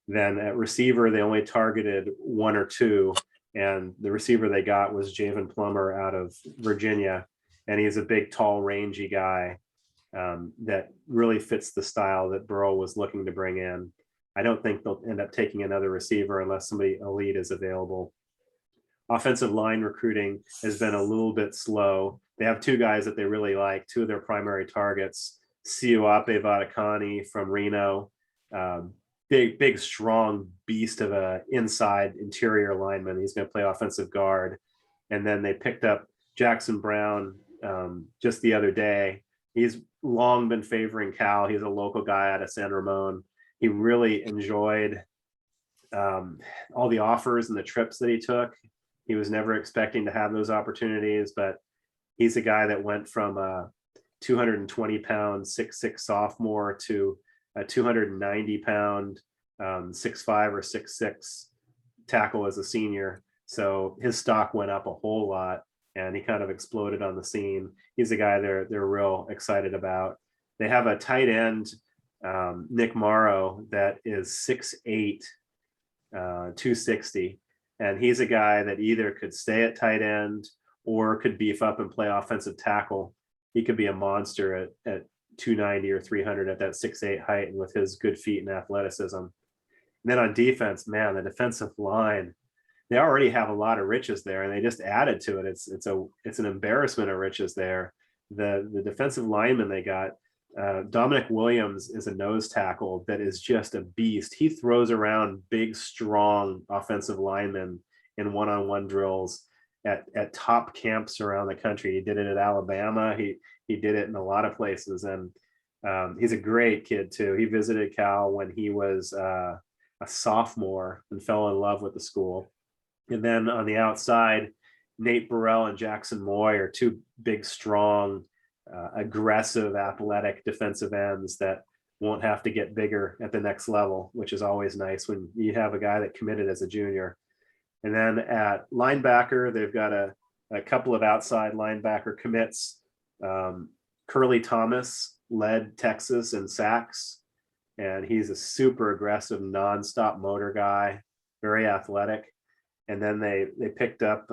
Then at receiver, they only targeted 1 or 2, and the receiver they got was Javen Plum out of Virginia, and he's a big, tall, rangy guy that really fits the style that Burrell was looking to bring in. I don't think they'll end up taking another receiver unless somebody elite is available. Offensive line recruiting has been a little bit slow. They have 2 guys that they really like, 2 of their primary targets, Siuape Vadakani from Reno, big, strong beast of a inside interior lineman. He's going to play offensive guard. And then they picked up Jackson Brown just the other day. He's long been favoring Cal. He's a local guy out of San Ramon. He really enjoyed all the offers and the trips that he took. He was never expecting to have those opportunities, but he's a guy that went from a 220-pound 6'6" sophomore to a 290-pound 6'5" or 6'6" tackle as a senior. So his stock went up a whole lot, and he kind of exploded on the scene. He's a guy they're real excited about. They have a tight end Nick Morrow that is 6'8", 260. And he's a guy that either could stay at tight end or could beef up and play offensive tackle. He could be a monster at 290 or 300 at that 6'8" height, and with his good feet and athleticism. And then on defense, man, the defensive line, they already have a lot of riches there, and they just added to it. It's an embarrassment of riches there. The defensive lineman they got, Dominic Williams, is a nose tackle that is just a beast. He throws around big, strong offensive linemen in one-on-one drills at top camps around the country. He did it at Alabama. He did it in a lot of places, and he's a great kid too. He visited Cal when he was a sophomore and fell in love with the school. And then on the outside, Nate Burrell and Jackson Moy are two big, strong, aggressive, athletic defensive ends that won't have to get bigger at the next level, which is always nice when you have a guy that committed as a junior. And then at linebacker, they've got a couple of outside linebacker commits. Curly Thomas led Texas in sacks, and he's a super aggressive, nonstop motor guy, very athletic. And then they picked up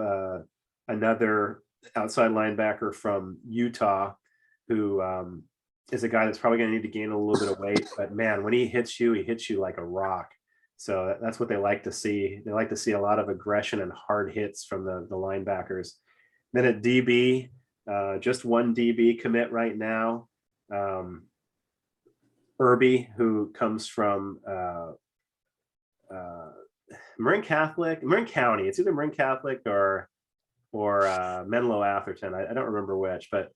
another outside linebacker from Utah, who is a guy that's probably going to need to gain a little bit of weight. But man, when he hits you like a rock. So that's what they like to see. They like to see a lot of aggression and hard hits from the linebackers. Then at DB, just one DB commit right now. Irby, who comes from Marin County. It's either Marin Catholic or Menlo Atherton. I don't remember which, but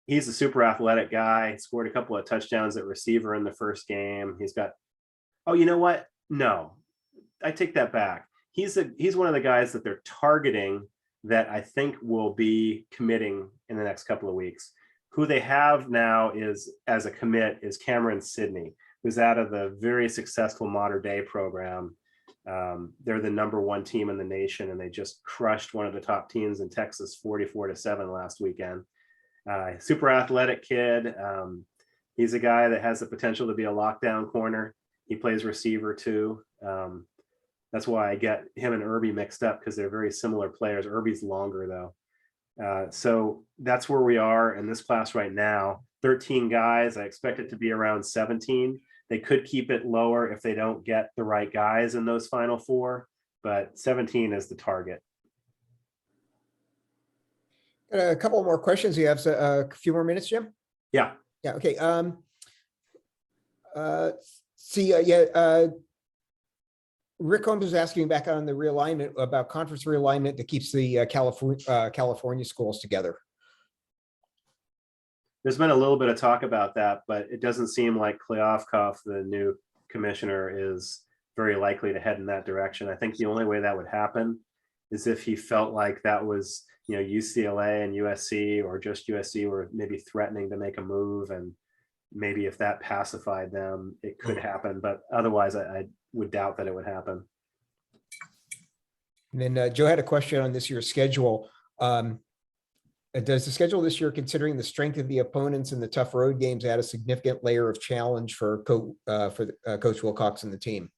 he's a super athletic guy. He scored a couple of touchdowns at receiver in the first game. He's got, oh, you know what? No, I take that back. He's one of the guys that they're targeting that I think will be committing in the next couple of weeks. Who they have now is as a commit is Cameron Sidney, who's out of the very successful Modern Day program. They're the #1 team in the nation, and they just crushed one of the top teams in Texas 44-7 last weekend. Super athletic kid. He's a guy that has the potential to be a lockdown corner. He plays receiver too. That's why I get him and Irby mixed up, because they're very similar players. Irby's longer though. So that's where we are in this class right now. 13 guys. I expect it to be around 17. They could keep it lower if they don't get the right guys in those final four, but 17 is the target. A couple more questions. You have a few more minutes, Jim? Yeah. Yeah. Okay. Rick Holmes was asking back on the realignment about conference realignment that keeps the California schools together. There's been a little bit of talk about that, but it doesn't seem like Kleofkoff, the new commissioner, is very likely to head in that direction. I think the only way that would happen is if he felt like that was, UCLA and USC, or just USC, were maybe threatening to make a move, and maybe if that pacified them, it could happen. But otherwise, I would doubt that it would happen. And then Joe had a question on this year's schedule. Does the schedule this year, considering the strength of the opponents and the tough road games, add a significant layer of challenge for Coach Wilcox and the team?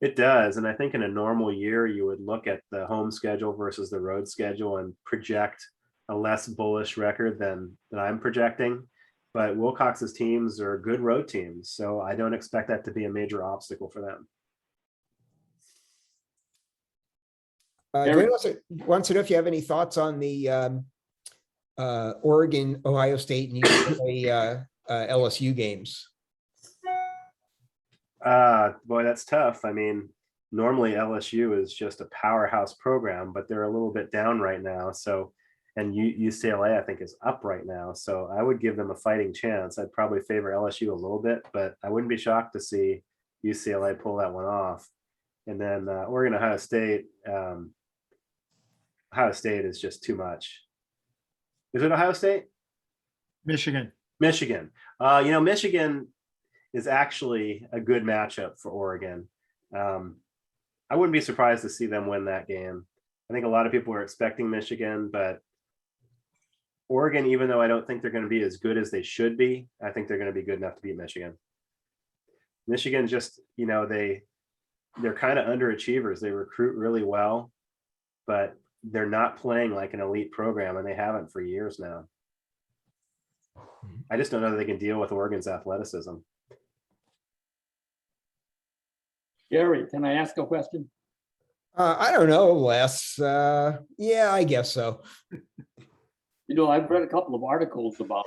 It does. And I think in a normal year, you would look at the home schedule versus the road schedule and project a less bullish record than I'm projecting. But Wilcox's teams are good road teams, so I don't expect that to be a major obstacle for them. Dwayne wants to know if you have any thoughts on the Oregon, Ohio State, and UCLA, LSU games. Boy, that's tough. I mean, normally LSU is just a powerhouse program, but they're a little bit down right now. So, and UCLA, I think, is up right now. So I would give them a fighting chance. I'd probably favor LSU a little bit, but I wouldn't be shocked to see UCLA pull that one off. And then Oregon, Ohio State. Ohio State is just too much. Is it Ohio State? Michigan. Michigan. Michigan is actually a good matchup for Oregon. I wouldn't be surprised to see them win that game. I think a lot of people are expecting Michigan, but Oregon, even though I don't think they're going to be as good as they should be, I think they're going to be good enough to beat Michigan. Michigan just, they're kind of underachievers. They recruit really well, but they're not playing like an elite program, and they haven't for years now. I just don't know that they can deal with Oregon's athleticism. Gary, can I ask a question? I don't know, Les. Yeah, I guess so. I've read a couple of articles about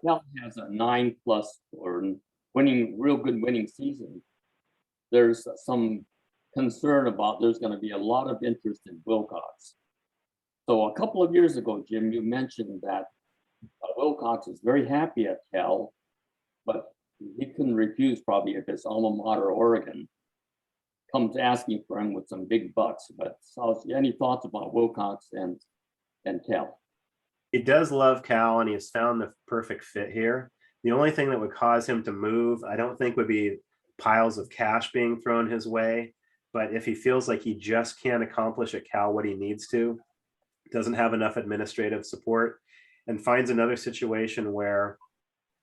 Cal has a 9+ or real good winning season. There's some concern about there's going to be a lot of interest in Wilcox. So a couple of years ago, Jim, you mentioned that Wilcox is very happy at Cal, but he couldn't refuse probably if his alma mater, Oregon, comes asking for him with some big bucks. But so any thoughts about Wilcox and Cal? He does love Cal, and he has found the perfect fit here. The only thing that would cause him to move, I don't think, would be piles of cash being thrown his way. But if he feels like he just can't accomplish at Cal what he needs to, doesn't have enough administrative support, and finds another situation where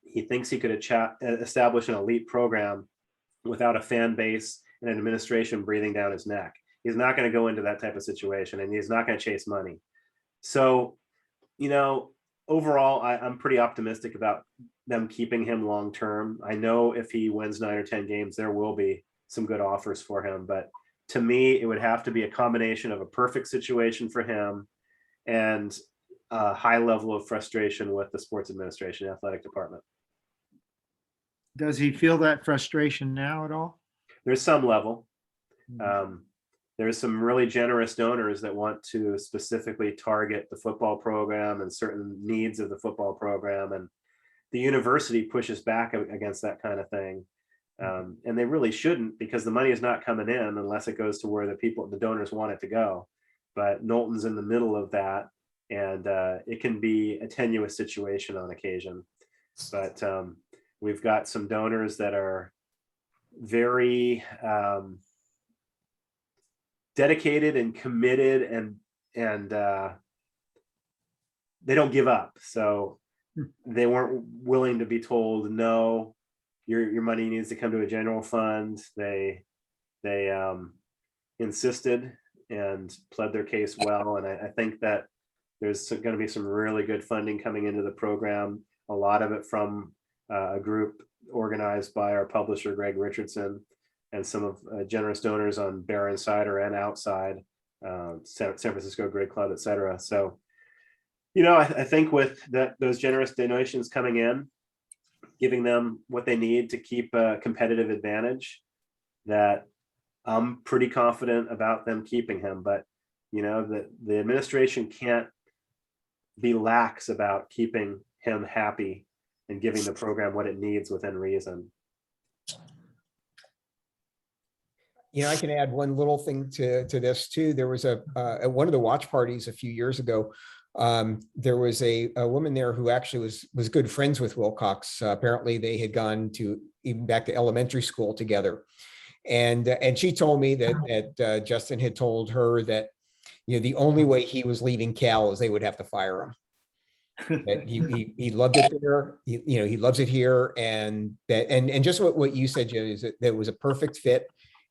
he thinks he could establish an elite program without a fan base and an administration breathing down his neck, he's not going to go into that type of situation, and he's not going to chase money. So, overall, I'm pretty optimistic about them keeping him long term. I know if he wins 9 or 10 games, there will be some good offers for him. But to me, it would have to be a combination of a perfect situation for him and a high level of frustration with the sports administration, athletic department. Does he feel that frustration now at all? There's some level. There's some really generous donors that want to specifically target the football program and certain needs of the football program. And the university pushes back against that kind of thing. And they really shouldn't, because the money is not coming in unless it goes to where the donors want it to go. But Knowlton's in the middle of that, and it can be a tenuous situation on occasion. But we've got some donors that are very dedicated and committed, and they don't give up. So they weren't willing to be told, no, your money needs to come to a general fund. They insisted and pled their case well. And I think that there's going to be some really good funding coming into the program. A lot of it from a group organized by our publisher, Greg Richardson, and some of generous donors on Bear Insider and outside, San Francisco Grid Club, et cetera. So, I think with those generous donations coming in, giving them what they need to keep a competitive advantage, that I'm pretty confident about them keeping him. But, the administration can't be lax about keeping him happy and giving the program what it needs within reason. I can add one little thing to this too. There was at one of the watch parties a few years ago, there was a woman there who actually was good friends with Wilcox. Apparently they had gone to even back to elementary school together. And she told me that Justin had told her that, the only way he was leaving Cal is they would have to fire him. That he loved it there. He loves it here. And just what you said, Joe, is that it was a perfect fit.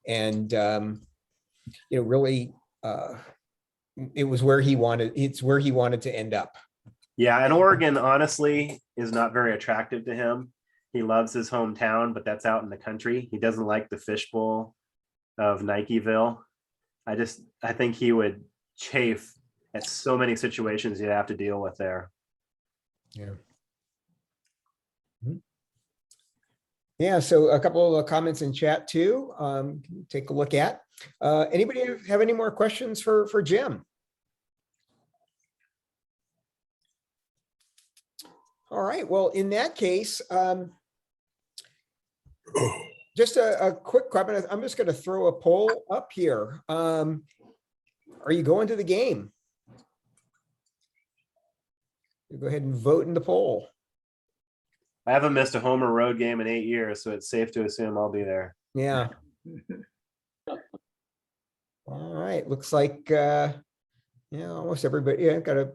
And, really, it was where he wanted, it's where he wanted to end up. Yeah. And Oregon, honestly, is not very attractive to him. He loves his hometown, but that's out in the country. He doesn't like the fishbowl of Nikeville. I think he would chafe at so many situations you'd have to deal with there. Yeah. Yeah, so a couple of comments in chat too. Take a look at. Anybody have any more questions for Jim? All right, well, in that case, just a quick comment. I'm just going to throw a poll up here. Are you going to the game? Go ahead and vote in the poll. I haven't missed a home or road game in 8 years, so it's safe to assume I'll be there. Yeah. All right. Looks like, almost everybody. Yeah, got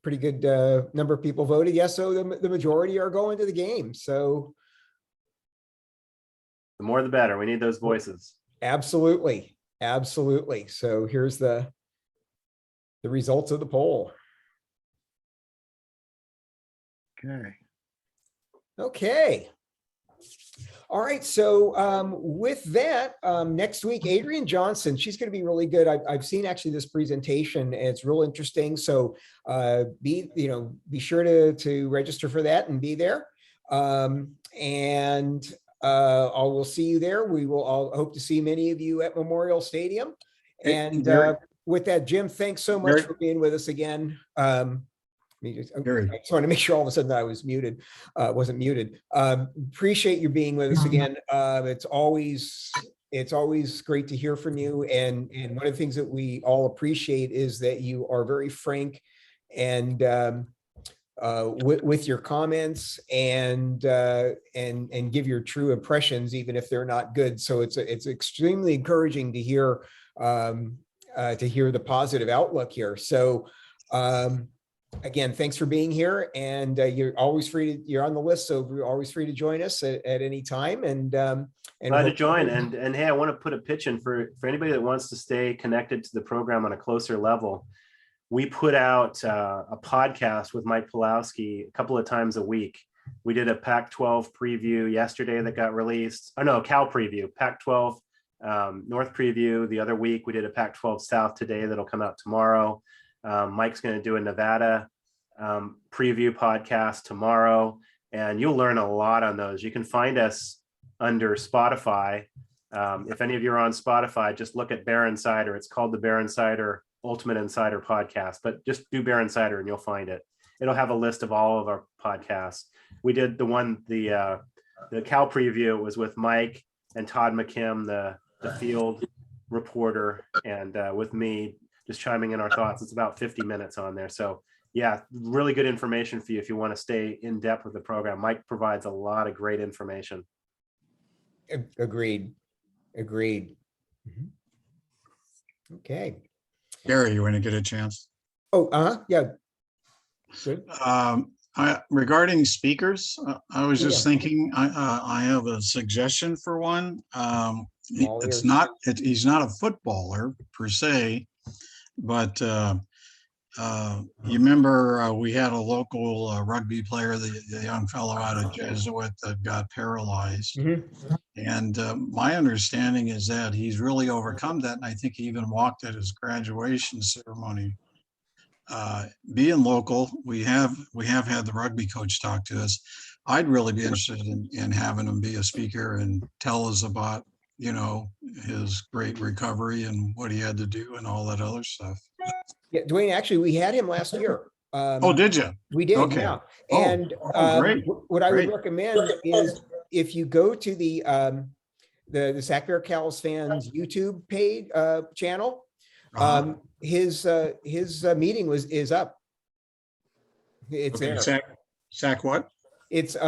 pretty good number of people voted yes. So the majority are going to the game. So The more the better. We need those voices. absolutely. Absolutely. So here's the results of the poll. Okay. Okay. All right. So with that, next week, Adrienne Johnson, she's going to be really good. I've seen actually this presentation and it's real interesting. So be sure to register for that and be there. And I will see you there. We will all hope to see many of you at Memorial Stadium. And with that, Jim, thanks so much for being with us again. I just want to make sure all of a sudden I was muted, wasn't muted. Appreciate you being with us again. It's always great to hear from you. And one of the things that we all appreciate is that you are very frank and with your comments and give your true impressions, even if they're not good. So it's extremely encouraging to hear the positive outlook here. So again, thanks for being here, and you're always free you're on the list, so you're always free to join us at any time. And glad to join. And hey, I want to put a pitch in for anybody that wants to stay connected to the program on a closer level. We put out a podcast with Mike Pulowski a couple of times a week. We did a Pac-12 preview yesterday that got released. Oh no, Cal preview, Pac-12 North preview the other week. We did a Pac-12 South today that'll come out tomorrow. Mike's going to do a Nevada preview podcast tomorrow, and you'll learn a lot on those. You can find us under Spotify. If any of you are on Spotify, just look at Bear Insider. It's called the Bear Insider Ultimate Insider Podcast, but just do Bear Insider and you'll find it. It'll have a list of all of our podcasts. We did the Cal preview was with Mike and Todd McKim, the field reporter, and with me, just chiming in our thoughts. It's about 50 minutes on there. So yeah, really good information for you if you want to stay in depth with the program. Mike provides a lot of great information. Agreed. Okay. Gary, you want to get a chance? Oh, yeah. Good. Regarding speakers, I was just thinking, I have a suggestion for one. He's not a footballer per se, but you remember we had a local rugby player, the young fellow out of Jesuit that got paralyzed. Mm-hmm. And my understanding is that he's really overcome that. And I think he even walked at his graduation ceremony. Being local, we have had the rugby coach talk to us. I'd really be interested in having him be a speaker and tell us about, his great recovery and what he had to do and all that other stuff. Yeah, Dwayne, actually, we had him last year. Oh, did you? We did, Okay. yeah. Oh, And great. what I would recommend is if you go to the Sac Bears Cal Fans YouTube page channel, his meeting is up. It's there. Sac what? It's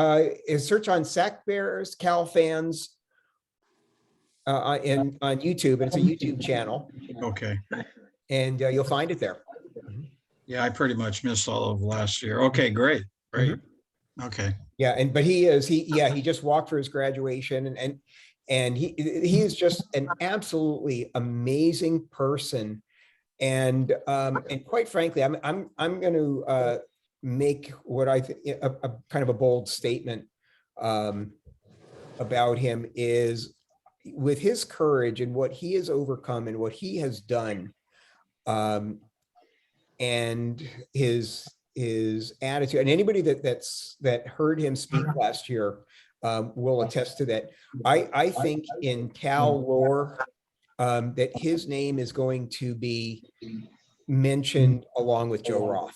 search on Sac Bears Cal Fans on YouTube, and it's a YouTube channel. Okay. And you'll find it there. Yeah, I pretty much missed all of last year. Okay, great. Okay. Yeah, but he just walked for his graduation, and he is just an absolutely amazing person. And quite frankly, I'm going to make what I think a kind of a bold statement about him is, with his courage and what he has overcome and what he has done, and his attitude, and anybody that heard him speak last year will attest to that. I think in Cal lore that his name is going to be mentioned along with Joe Roth.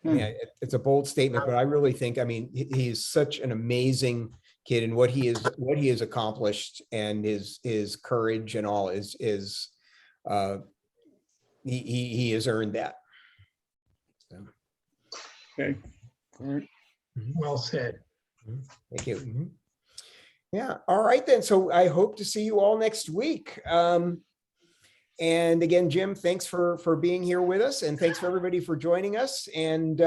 Yeah, it's a bold statement, but I really think, he's such an amazing kid, and what he has accomplished, and his courage and all is he has earned that. So. Okay. All right. Well said. Thank you. Yeah. All right then. So I hope to see you all next week. And again, Jim, thanks for being here with us, and thanks for everybody for joining us. And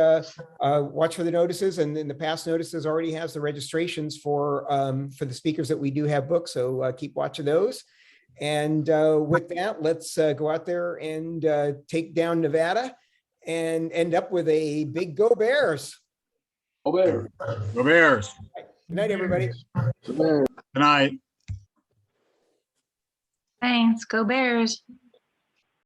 watch for the notices, and then the past notices already has the registrations for the speakers that we do have booked. So keep watching those. And with that, let's go out there and take down Nevada and end up with a big Go Bears. Go Bears. Go Bears. Good night, everybody. Good night. Thanks. Go Bears.